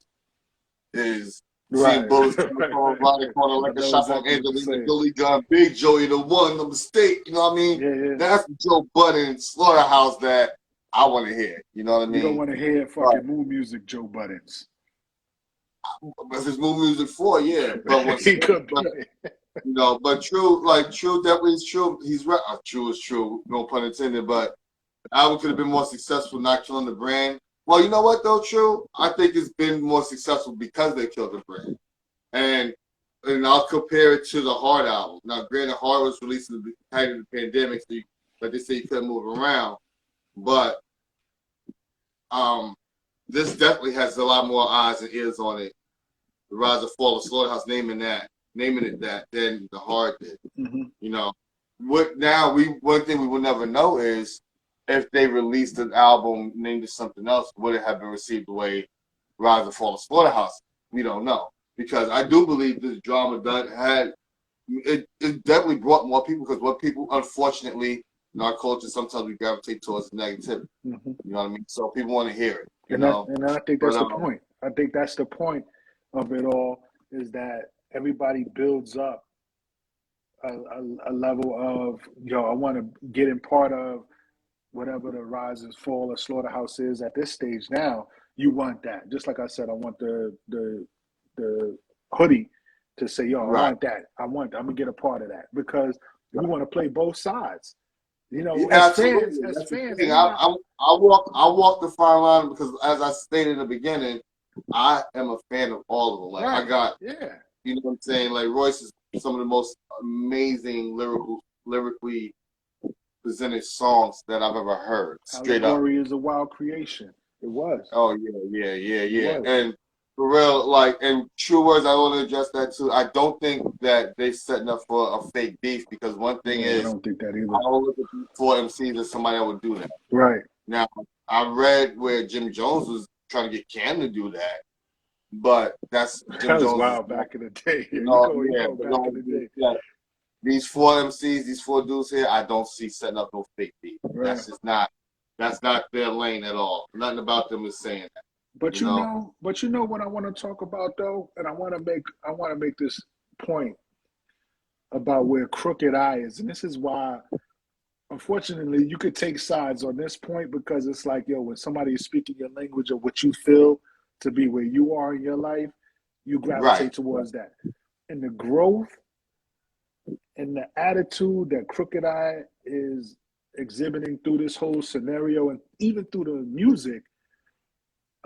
B: is seeing bullets coming from around the corner like a shot from Angelina Jolie gun. Big Joey, the one, the mistake. You know what I mean?
D: Yeah.
B: That's the Joe Budden Slaughterhouse that I want to hear. You know what I mean?
D: You don't want to hear fucking mood music, Joe Buttons.
B: If it's mood music for, yeah. But when,
D: He could be.
B: you know, but true definitely is true. He's right. True is true. No pun intended. But the album could have been more successful not killing the brand. Well, you know what though, True? I think it's been more successful because they killed the brand. And I'll compare it to the Hard album. Now, granted, Hard was released in the height of the pandemic, so like they say, you couldn't move around. But this definitely has a lot more eyes and ears on it. The Rise and Fall of Slaughterhouse, naming it that, than the Hard did. You know, one thing we will never know is if they released an album named it something else, would it have been received the way Rise and Fall of Slaughterhouse? We don't know, because I do believe this drama it definitely brought more people, because what people, unfortunately, in our culture, sometimes we gravitate towards negativity. You know what I mean? So people want to hear it.
D: And I think that's the point. I think that's the point of it all, is that everybody builds up a level of, I want to get in part of whatever the Rise and Fall of Slaughterhouse is at this stage now. You want that. Just like I said, I want the hoodie to say, I want that. I'm going to get a part of that, because we want to play both sides. You know, as fans,
B: I walk the fine line, because as I stated in the beginning, I am a fan of all of them. Like I got, you know what I'm saying? Like Royce is some of the most amazing lyrically presented songs that I've ever heard. Straight up.
D: Allegory is a wild creation. It was.
B: Oh yeah. And for real, and true words, I want to address that too. I don't think that they setting up for a fake beef, because one thing is,
D: I don't think that either.
B: I don't look at these four MCs as somebody that would do that.
D: Right.
B: Now, I read where Jim Jones was trying to get Cam to do that, but that's Jim Jones.
D: Wild back in the day.
B: Back in the day. Yeah. These four MCs, these four dudes here, I don't see setting up no fake beef. Right. That's not their lane at all. Nothing about them is saying that.
D: But you know what I want to talk about though, and I want to make this point about where Crooked I is, and this is why, unfortunately, you could take sides on this point, because it's like, when somebody is speaking your language of what you feel to be where you are in your life, you gravitate towards that. And the growth and the attitude that Crooked I is exhibiting through this whole scenario, and even through the music,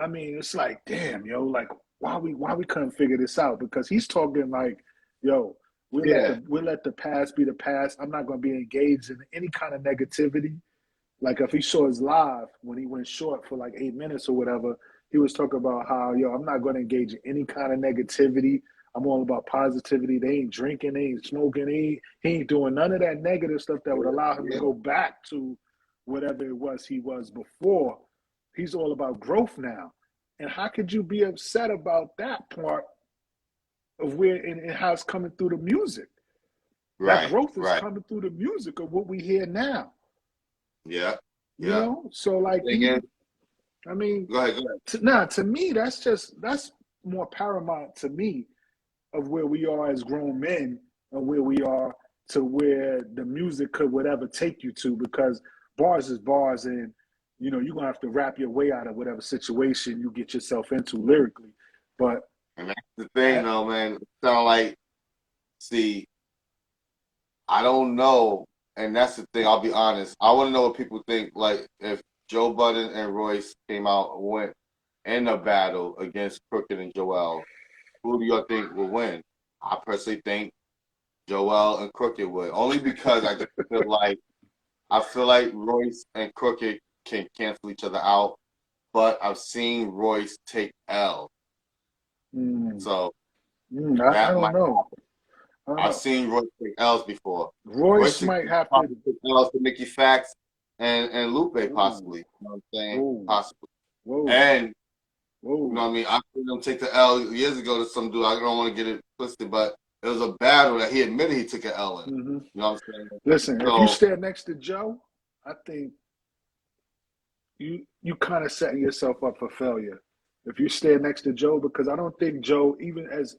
D: I mean, it's like, damn, like why we couldn't figure this out? Because he's talking like, we'll let the past be the past. I'm not going to be engaged in any kind of negativity. Like if he saw his live when he went short for like 8 minutes or whatever, he was talking about how, I'm not going to engage in any kind of negativity. I'm all about positivity. They ain't drinking, they ain't smoking, he ain't doing none of that negative stuff that would allow him to go back to whatever it was he was before. He's all about growth now. And how could you be upset about that part of where and how it's coming through the music? That growth is coming through the music of what we hear now.
B: Yeah.
D: You know? So like, I mean,
B: go ahead.
D: To me, that's more paramount to me of where we are as grown men, and where we are to where the music could whatever take you to, because bars is bars, and you're going to have to rap your way out of whatever situation you get yourself into lyrically. But
B: and that's the thing, though, man. It sound like, see, I don't know, and that's the thing. I'll be honest. I want to know what people think. Like, if Joe Budden and Royce came out and went in a battle against Crooked and Joel, who do y'all think will win? I personally think Joel and Crooked would, only because I just feel like Royce and Crooked can cancel each other out, but I've seen Royce take L. So
D: I don't know.
B: I've seen Royce take L's before.
D: Royce might have to
B: take L's to Mickey Fax and Lupe possibly. You know what I'm saying? Possibly. And you know what I mean? I seen him take the L years ago to some dude. I don't want to get it twisted, but it was a battle that he admitted he took an L in. You know what I'm saying?
D: Listen, if you stand next to Joe, I think you kind of setting yourself up for failure. If you stand next to Joe, because I don't think Joe, even as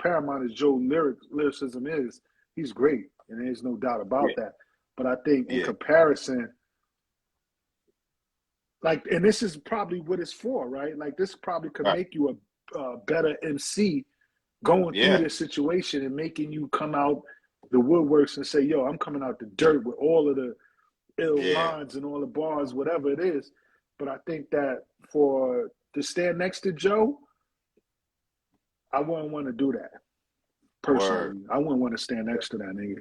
D: paramount as Joe lyricism is, he's great, and there's no doubt about that. But I think in comparison, like, and this is probably what it's for, right? Like, this probably could make you a better MC going through this situation and making you come out the woodworks and say, yo, I'm coming out the dirt with all of the ill lines and all the bars, whatever it is. But I think that to stand next to Joe, I wouldn't want to do that. Personally, I wouldn't want to stand next to that nigga.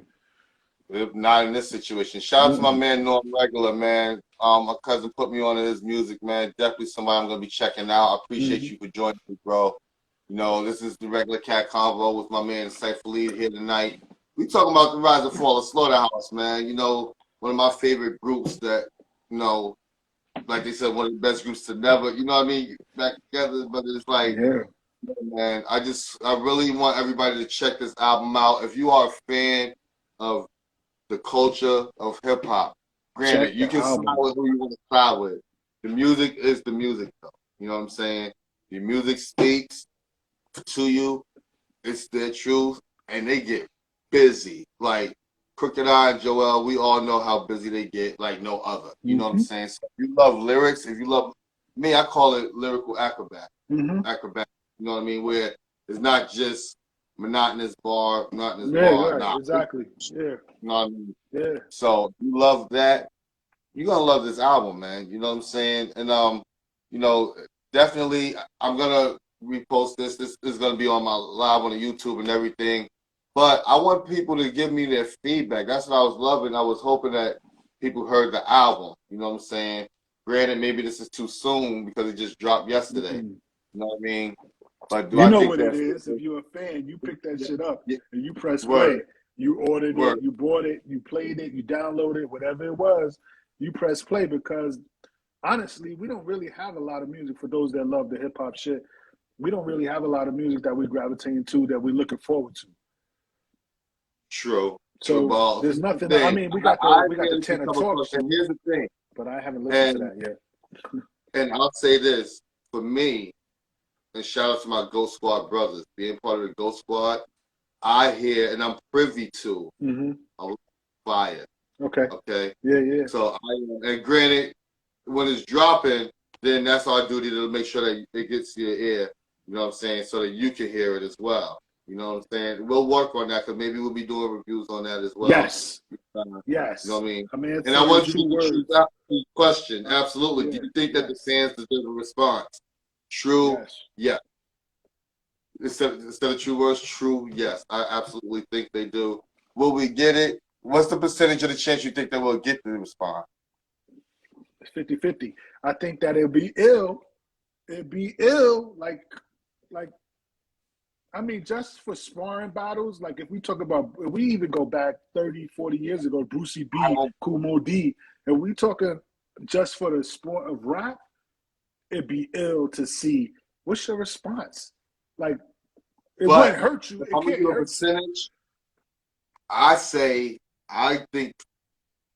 B: Not in this situation. Shout out to my man Norm Regular, man. My cousin put me on his music, man. Definitely somebody I'm gonna be checking out. I appreciate you for joining me, bro. You know, this is the Regular Cat Konvo with my man Cypher Lead here tonight. We talking about the rise and fall of Slaughterhouse, man. You know, one of my favorite groups that, you know, like they said, one of the best groups to never, you know what I mean, back together. But it's like, man, I really want everybody to check this album out. If you are a fan of the culture of hip hop, granted, you can side with who you want to side with. The music is the music, though. You know what I'm saying? The music speaks to you. It's their truth, and they get busy. Like Crooked Eye and Joel, we all know how busy they get, like no other. You know what I'm saying? So if you love lyrics, if you love me, I call it lyrical acrobat. Acrobat. You know what I mean? Where it's not just monotonous bar.
D: Right, exactly.
B: You know what I mean? Yeah. So if you love that, you're gonna love this album, man. You know what I'm saying? And you know, definitely I'm gonna repost this. This is gonna be on my live on the YouTube and everything. But I want people to give me their feedback. That's what I was loving. I was hoping that people heard the album. You know what I'm saying? Granted, maybe this is too soon because it just dropped yesterday. You know what I mean? But
D: you know what it is. If you're a fan, you pick that shit up and you press play. You ordered it, you bought it, you played it, you downloaded it, whatever it was, you press play because honestly, we don't really have a lot of music for those that love the hip hop shit. We don't really have a lot of music that we gravitate to that we're looking forward to.
B: True.
D: So there's nothing. I mean, we got the 10 of talk.
B: And here's the thing.
D: But I haven't listened to that yet.
B: And I'll say this for me, and shout out to my Ghost Squad brothers, being part of the Ghost Squad. I hear and I'm privy to a lot of fire. Okay.
D: Yeah.
B: So and granted, when it's dropping, then that's our duty to make sure that it gets to your ear. You know what I'm saying? So that you can hear it as well. You know what I'm saying? We'll work on that because maybe we'll be doing reviews on that as well.
D: Yes.
B: Yes. You know what I mean?
D: And
B: I want you to choose that question. Absolutely. Do you think that the fans deserve a response? True. Yes. Instead of true words, true, yes. I absolutely think they do. Will we get it? What's the percentage of the chance you think that we'll get the response?
D: It's 50-50. I think that it'll be ill. It'd be ill, like, I mean, just for sparring battles, like if we even go back 30, 40 years ago, Brucey B, Kumo D, and we talking just for the sport of rap, it'd be ill to see. What's your response? Like, it wouldn't hurt you.
B: If I'm gonna do a percentage, I think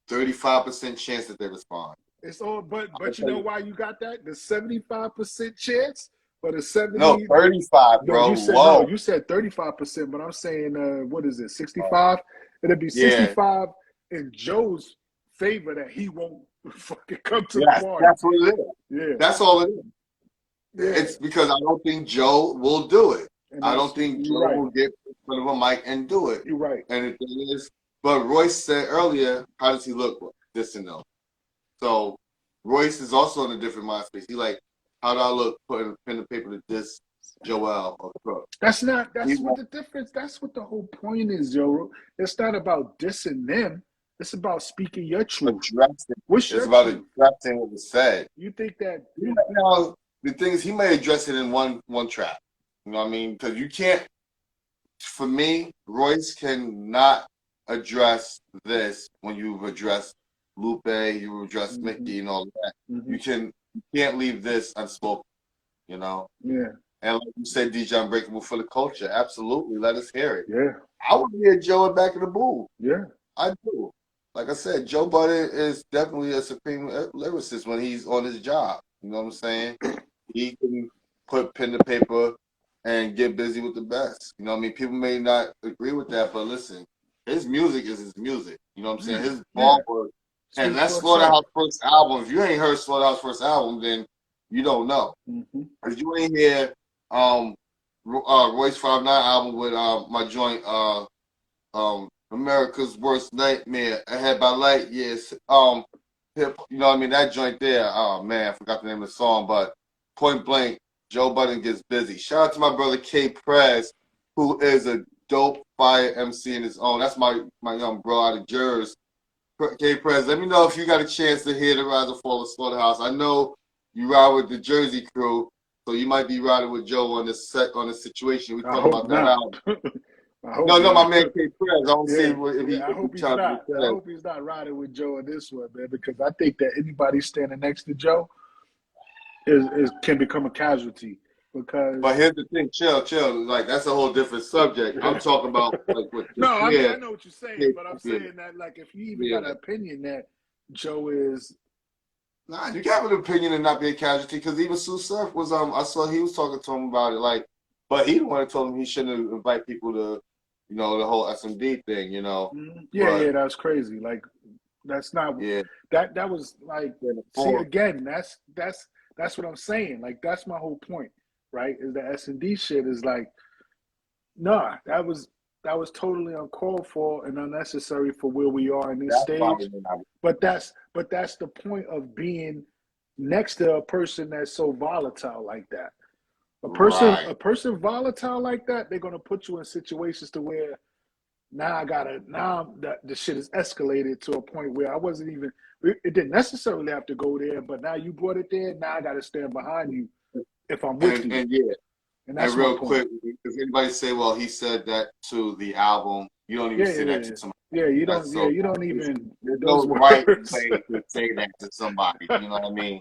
B: 35% chance that they respond.
D: It's all, but you know why you got that? The 75% chance, but the 70.
B: No, 35, bro.
D: You said 35%, but I'm saying, what is it? 65. It'll be 65 in Joe's favor that he won't fucking come to the party.
B: That's what it is.
D: Yeah,
B: that's all it is.
D: Yeah.
B: It's because I don't think Joe will do it. I don't think Joe will get in front of a mic and do it.
D: You're right.
B: And the thing is, but Royce said earlier, how does he look? This and that. So Royce is also in a different mind space. He like, how do I look putting pen and paper to this Joel or Crook.
D: That's what the difference. That's what the whole point is, yo. It's not about dissing them. It's about speaking your truth. What's your
B: it's about
D: truth?
B: addressing what was said.
D: You think that?
B: Now, the thing is, he may address it in one track. You know what I mean? Because you can't. For me, Royce cannot address this when you've addressed Lupe, you addressed Mickey, and all that. You can't leave this unspoken. You know?
D: Yeah.
B: And like you said, DJ Unbreakable for the culture. Absolutely. Let us hear it.
D: Yeah.
B: I would hear Joe back in the booth.
D: Yeah.
B: I do. Like I said, Joe Budden is definitely a supreme lyricist when he's on his job. You know what I'm saying? He can put pen to paper and get busy with the best. You know what I mean? People may not agree with that, but listen, his music is his music. You know what I'm saying? His ball work. And that's Slaughterhouse first album. If you ain't heard Slaughterhouse first album, then you don't know. Because you ain't hear Royce 5'9" album with my joint America's Worst Nightmare, Ahead by Light Years. You know what I mean? That joint there, oh man, I forgot the name of the song, but point blank, Joe Budden gets busy. Shout out to my brother K Prez, who is a dope fire MC in his own. That's my young bro out of Jersey. K Prez, let me know if you got a chance to hear the Rise and Fall of Slaughterhouse. I know you ride with the Jersey crew, so you might be riding with Joe on this situation. We talking about that album. No, my man K Prez. I don't see if he.
D: I hope he's not. I hope he's not riding with Joe on this one, man, because I think that anybody standing next to Joe can become a casualty.
B: But here's the thing, chill. Like that's a whole different subject. I'm talking about like what.
D: I know what you're saying, but I'm saying that like if you even got an opinion that Joe is.
B: Nah, you can have an opinion and not be a casualty because even Sue Surf was I saw he was talking to him about it like, but he the one that told him he shouldn't invite people to, you know, the whole SMD thing, you know.
D: Yeah, that's crazy. Like that's not that was like see again that's what I'm saying. Like that's my whole point, right? Is the S&D shit is like, nah, that was totally uncalled for and unnecessary for where we are in this stage. But that's the point of being next to a person that's so volatile like that. A person volatile like that, they're gonna put you in situations to where now the shit is escalated to a point where I wasn't even. It didn't necessarily have to go there, but now you brought it there. Now I got to stand behind you if I'm with you. And that's real quick.
B: If anybody say, "Well, he said that to the album," you don't even say that to somebody.
D: Yeah, you don't. You don't even.
B: There's no right way to say that to somebody. You know what I mean?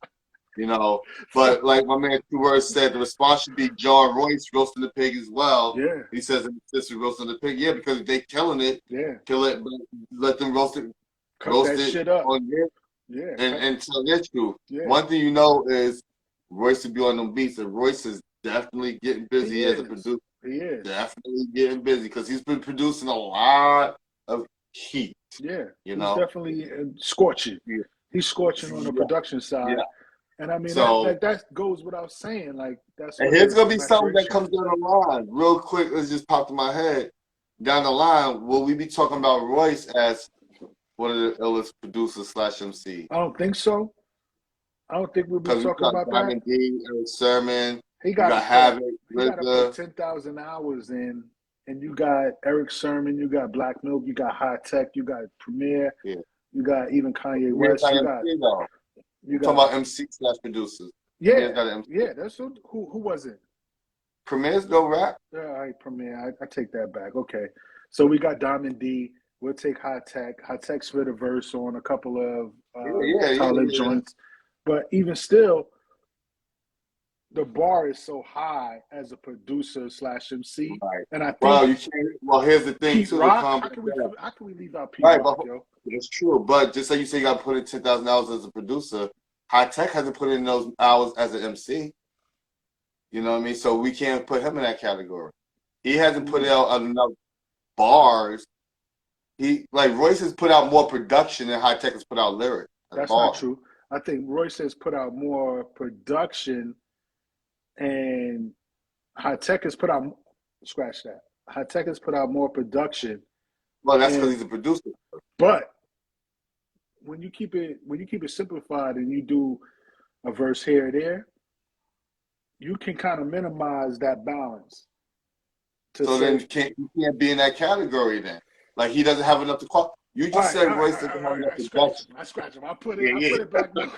B: You know, but like my man Two Words said, the response should be John Royce roasting the pig as well.
D: Yeah,
B: he says sister roasting the pig. Yeah, because they killing it.
D: Yeah,
B: kill it, but let them roast it.
D: Roast that shit up.
B: And tell their truth.
D: Yeah.
B: One thing you know is Royce will be on them beats, and Royce is definitely getting busy as a producer.
D: He is
B: definitely getting busy because he's been producing a lot of heat.
D: Yeah,
B: you know,
D: he's definitely scorching. Yeah. He's scorching on the production side. Yeah. And I mean, that goes without saying. Like that's.
B: And here's gonna be something that comes down the line, real quick. Let's just pop in my head. Down the line, will we be talking about Royce as one of the illest producers / MC?
D: I don't think so. I don't think we'll be talking about
B: Diamond
D: that.
B: D, Eric Sermon.
D: He got
B: Havoc.
D: He got to put 10,000 hours in, and you got Eric Sermon, you got Black Milk, you got High Tech, you got Premier, you got even Kanye West. You got
B: talking about MC / producers.
D: Yeah, that's who was it?
B: Premier's no rap.
D: Yeah, all right, Premier. I take that back. Okay, so we got Diamond D. We'll take High Tech. High Tech spit a verse on a couple of talent joints, but even still, the bar is so high as a producer / MC, and I think
B: you can't. Well, here's the thing
D: Pete
B: too.
D: Rock, how can we leave out Pete Rock, yo?
B: It's true, but just like you say, you got to put in 10,000 hours as a producer. High Tech hasn't put in those hours as an MC. You know what I mean? So we can't put him in that category. He hasn't put out enough bars. Royce has put out more production than High Tech has put out lyrics.
D: That's not true. I think Royce has put out more production, and High Tech has put out. Scratch that. High Tech has put out more production.
B: Well, that's because he's a producer.
D: But when you keep it simplified and you do a verse here or there, you can kind of minimize that balance.
B: So then you can't be in that category then. Like he doesn't have enough to call. You just said Royce doesn't have enough production.
D: I scratch him. I put
B: Yeah,
D: it back now.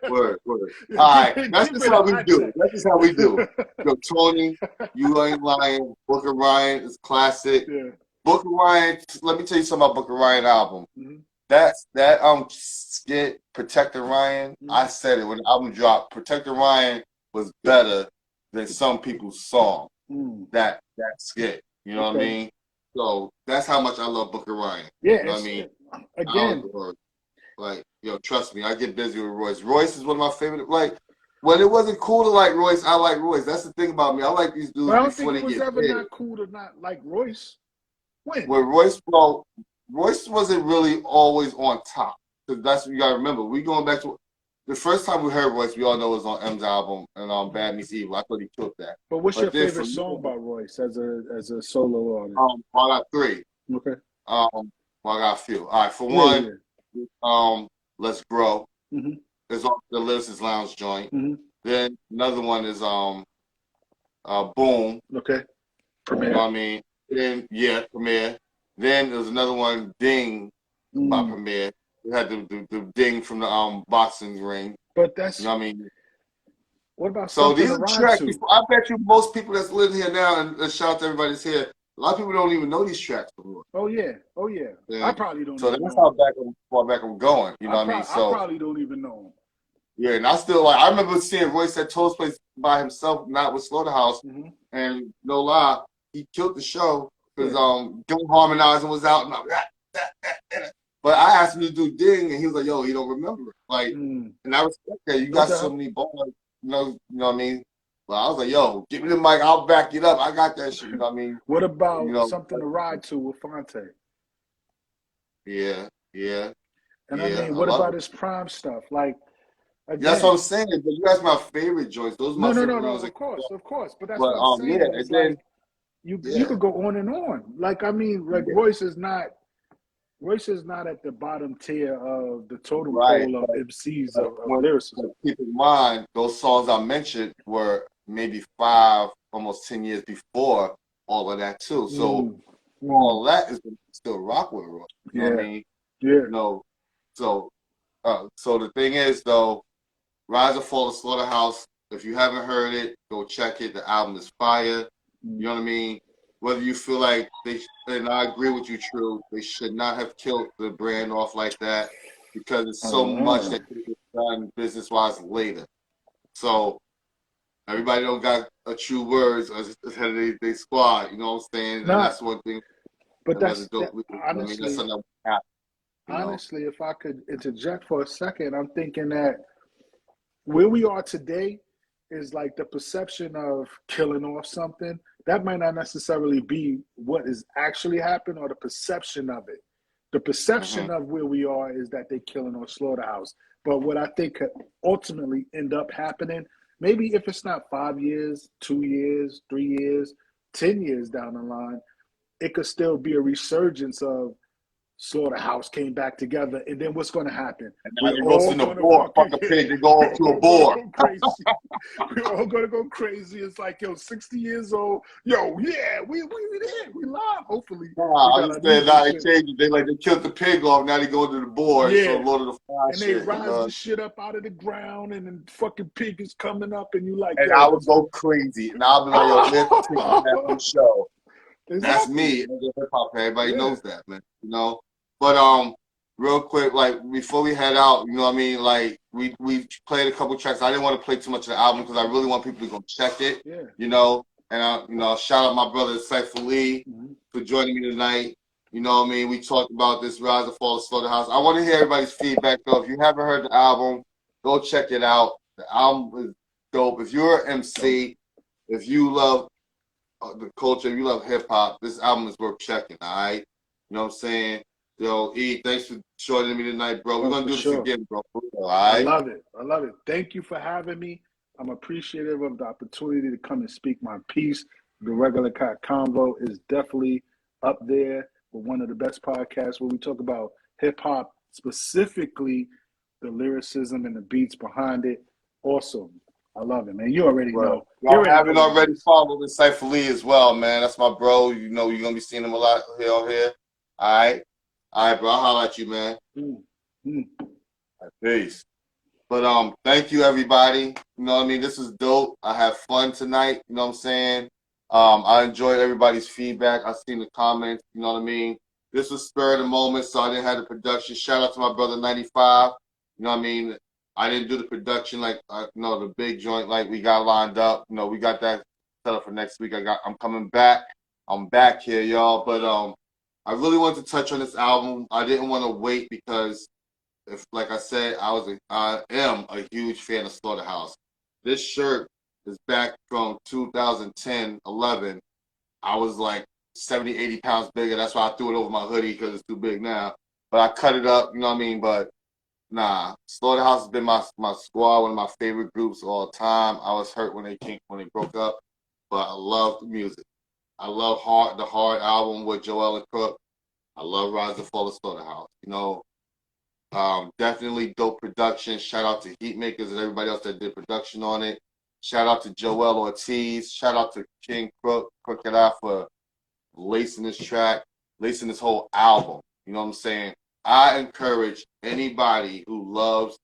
B: Word. All right, that's just how we do. That's just how we do. Yo, Tony, You Ain't Lying. Booker Ryan is classic.
D: Yeah.
B: Booker Ryan. Let me tell you something about Booker Ryan album.
D: Mm-hmm.
B: That skit, Protector Ryan.
D: Mm-hmm.
B: I said it when the album dropped. Protector Ryan was better than some people's song. That skit. You know what I mean? So that's how much I love Booker Ryan.
D: Yeah,
B: you know what I mean?
D: Again,
B: like, yo, trust me, I get busy with Royce. Royce is one of my favorite. Like, when it wasn't cool to like Royce, I like Royce. That's the thing about me. I like these dudes
D: but I don't
B: before
D: think it
B: they
D: was
B: get
D: ever
B: big.
D: not cool to not like Royce. When
B: Royce, Royce wasn't really always on top. Because that's what you got to remember. We going back to the first time we heard Royce, we all know it was on M's album and on Bad Meets Evil. I thought he killed that.
D: But what's your favorite song by Royce as a solo artist?
B: I got three.
D: Okay.
B: Well, I got a few. All right, for one, Let's Grow.
D: Mm-hmm.
B: It's off the Lyricist Lounge joint.
D: Mm-hmm.
B: Then another one is Boom.
D: Okay. Premiere.
B: You know what I mean? Then Premiere. Then there's another one, Ding, by Premiere. We had the ding from the boxing ring.
D: But that's,
B: you know what I mean?
D: What about
B: so these are tracks?
D: To?
B: I bet you most people that's living here now, and shout out to everybody that's here. A lot of people don't even know these tracks before.
D: Oh yeah. I probably don't.
B: So that's how far back I'm going. You know what I mean? So
D: I probably don't even know him.
B: Yeah, and I still I remember seeing Royce at Toast Place by himself, not with Slaughterhouse, and no lie, he killed the show because Don't Harmonizing was out, and I'm like, but I asked him to do Ding, and he was like, "Yo, he don't remember." Like, and I respect that. You got so many bars, you know what I mean? But I was like, "Yo, give me the mic, I'll back it up. I got that shit." You know what I mean?
D: What about Something to Ride To with Fonte?
B: Yeah.
D: And I mean, what about his prime stuff? Like, again,
B: that's what I'm saying. But you guys, my favorite joints. Those
D: no. Of course. But that's what I'm saying.
B: Yeah, and then
D: you could go on and on. Like, I mean, like Royce is not at the bottom tier of the totem pole of MCs of lyricism.
B: Keep in mind, those songs I mentioned were maybe 5, almost 10 years before all of that too. So all that is still rock with Royce. You know what I mean?
D: Yeah.
B: You know, so the thing is though, Rise or Fall of Slaughterhouse, if you haven't heard it, go check it. The album is fire. You know what I mean? Whether you feel like and I agree with you, True, they should not have killed the brand off like that because it's so much that could be done business-wise later. So everybody don't got a true words as head of their squad, you know what I'm saying? And that's one thing.
D: But that's
B: honestly, that's something that happened.
D: Honestly, if I could interject for a second, I'm thinking that where we are today is like the perception of killing off something. That might not necessarily be what is actually happening or the perception of it. The perception of where we are is that they're killing off Slaughterhouse. But what I think could ultimately end up happening, maybe if it's not 5 years, 2 years, 3 years, 10 years down the line, it could still be a resurgence of Slaughterhouse came back together, and then what's going to happen?
B: And now it goes to the board. Fuck a pig, they go to a board.
D: We're all going to go crazy. It's like, yo, 60 years old. Yo, yeah, we there. We live, hopefully.
B: Nah, I understand. Now they changed it. They killed the pig off. Now they go to the board.
D: Yeah.
B: So Lord of the Flies
D: and they rise the shit up out of the ground, and then fucking pig is coming up, and you like,
B: and I would go crazy. And I'll be like, yo, let's take that show.
D: Exactly.
B: That's me. As a hip hop fan, everybody knows that, man. You know? But real quick, like before we head out, you know what I mean? Like we played a couple tracks. I didn't want to play too much of the album because I really want people to go check it. Yeah. You know, and shout out my brother Cypher Lee for joining me tonight. You know what I mean? We talked about this Rise and Fall of Slaughterhouse. I want to hear everybody's feedback though. If you haven't heard the album, go check it out. The album is dope. If you're an MC, if you love the culture, if you love hip hop, this album is worth checking. All right. You know what I'm saying? Yo, E, thanks for joining me tonight, bro. We're going to do this again, bro. All right?
D: I love it. Thank you for having me. I'm appreciative of the opportunity to come and speak my piece. The Regular Cat Konvo is definitely up there with one of the best podcasts where we talk about hip-hop, specifically the lyricism and the beats behind it. Awesome. I love it, man. You already know.
B: Y'all haven't already followed Insightfully as well, man. That's my bro. You know you're gonna be seeing him a lot here on here. All right, bro. I'll holler at you, man. Peace. But thank you everybody. You know what I mean? This is dope. I had fun tonight. You know what I'm saying? I enjoyed everybody's feedback. I seen the comments. You know what I mean? This was spur of the moment, so I didn't have the production. Shout out to my brother 95. You know what I mean? I didn't do the production like the big joint like we got lined up. You know, we got that set up for next week. I'm coming back. I'm back here, y'all. But I really wanted to touch on this album. I didn't want to wait because like I said, I am a huge fan of Slaughterhouse. This shirt is back from 2010, 11. I was like 70, 80 pounds bigger. That's why I threw it over my hoodie because it's too big now. But I cut it up, you know what I mean? But nah, Slaughterhouse has been my squad, one of my favorite groups of all time. I was hurt when they broke up, but I love the music. I love the Hard album with Joel and Crook. I love Rise and Fall of Slaughterhouse. You know, definitely dope production. Shout out to Heatmakers and everybody else that did production on it. Shout out to Joel Ortiz. Shout out to King Crooked Eye for lacing this track, lacing this whole album. You know what I'm saying? I encourage anybody who loves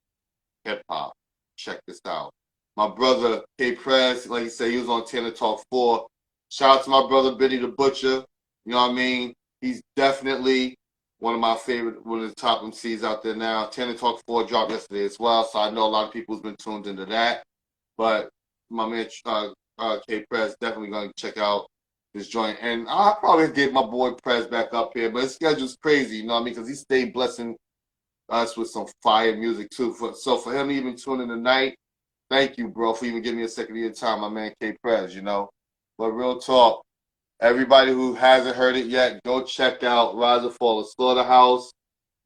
B: hip hop, check this out. My brother K Prez, like he said, he was on Tanner Talk 4. Shout out to my brother Benny the Butcher. You know what I mean? He's definitely one of my favorite, one of the top MCs out there now. Tanner Talk 4 dropped yesterday as well, so I know a lot of people has been tuned into that. But my man K Prez definitely going to check out this joint. And I'll probably get my boy Prez back up here, but his schedule's crazy, you know what I mean? Because he stayed blessing us with some fire music too. So for him to even tune in tonight, thank you, bro, for even giving me a second of your time, my man K Prez, you know. But real talk, everybody who hasn't heard it yet, go check out Rise and Fall of Slaughterhouse.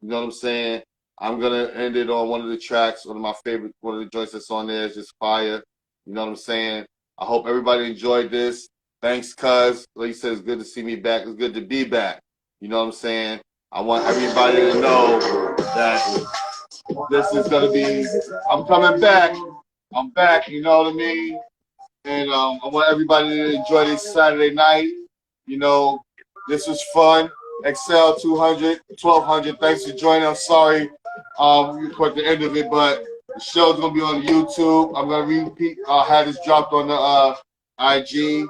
B: You know what I'm saying? I'm going to end it on one of the tracks, one of my favorite, one of the joints that's on there is just fire. You know what I'm saying? I hope everybody enjoyed this. Thanks, cuz. Like you said, it's good to see me back. It's good to be back. You know what I'm saying? I want everybody to know that this is going to be, I'm coming back. I'm back, you know what I mean? And I want everybody to enjoy this Saturday night. You know, this was fun. Excel 200, 1200. Thanks for joining. I'm sorry we caught the end of it, but the show's going to be on YouTube. I'm going to repeat, have this dropped on the IG.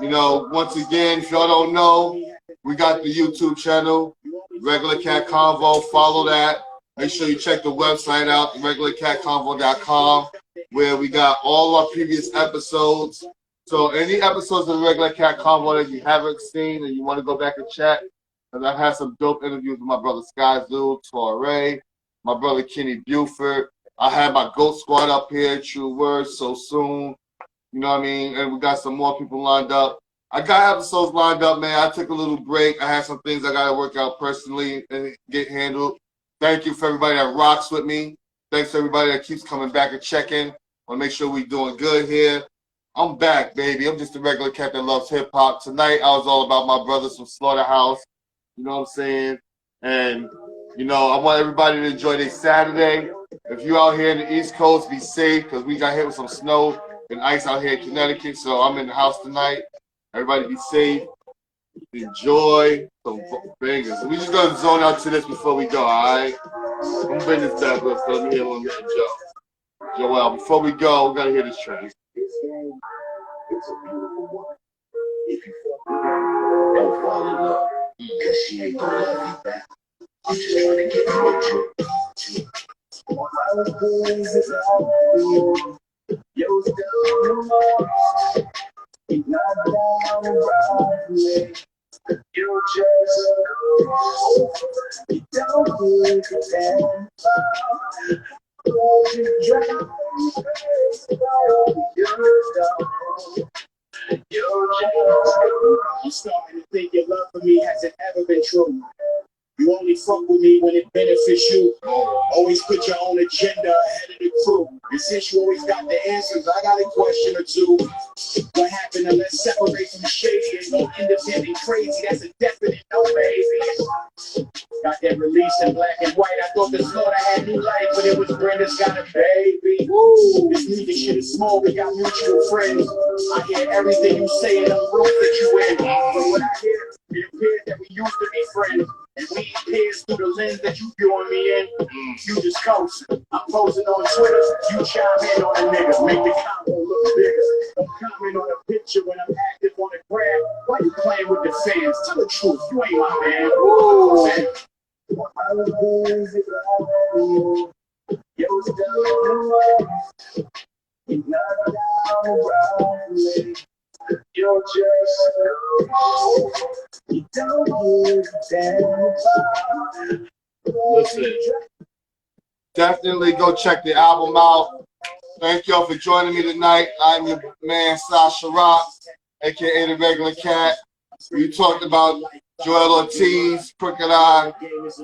B: You know, once again, if y'all don't know, we got the YouTube channel, Regular Cat Konvo. Follow that. Make sure you check the website out, regularcatconvo.com, where we got all our previous episodes. So any episodes of the Regular Cat Konvo that you haven't seen and you want to go back and check, because I've had some dope interviews with my brother Sky Zoo, Torre, my brother Kenny Buford. I had my GOAT Squad up here, True Words, So Soon. You know what I mean? And we got some more people lined up. I got episodes lined up, man. I took a little break. I had some things I got to work out personally and get handled. Thank you for everybody that rocks with me. Thanks to everybody that keeps coming back and checking. Want to make sure we're doing good here. I'm back, baby. I'm just a regular cat that loves hip-hop. Tonight, I was all about my brothers from Slaughterhouse. You know what I'm saying? And, you know, I want everybody to enjoy their Saturday. If you're out here in the East Coast, be safe because we got hit with some snow and ice out here in Connecticut. So I'm in the house tonight. Everybody be safe. Enjoy some bangers. We just gonna zone out to this before we go, alright? I'm gonna bring this back up, so let me hear one minute, Joel, before we go, we gotta hear this track.
C: You just you don't need to stand. I'm starting to think your love for me hasn't ever been true. You only fuck with me when it benefits you. Always put your own agenda ahead of the crew. And since you always got the answers friends. I got a question or two. What happened to let's separate from shady and go independent crazy? That's a definite no, baby. Got that release in black and white. I thought the slaughter had new life, but it was Brenda's got a baby. Woo! This music shit is small. We got mutual friends. I hear everything you say in the room that you in. But what I hear, it appears that we used to be friends. And we peers through the lens that you viewing me in. You just coast. I'm posting on Twitter. You chime in on a nigga. Make the combo look bigger. Don't comment on a picture when I'm active on the gram. Why you playing with the fans? Tell the truth. You ain't my man. Woo! Man. You're
B: Listen, definitely go check the album out. Thank y'all for joining me tonight. I'm your man, Sasha Rock, aka the Regular Cat. We talked about Joel Ortiz, Crooked Eye,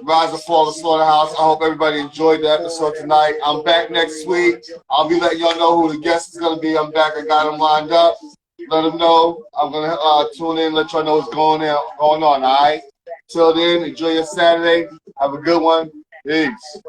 B: Rise and Fall of Slaughterhouse. I hope everybody enjoyed the episode tonight. I'm back next week. I'll be letting y'all know who the guest is going to be. I'm back. I got them lined up. Let them know. I'm going to tune in, let y'all know what's going on, all right? Till then, enjoy your Saturday. Have a good one. Peace.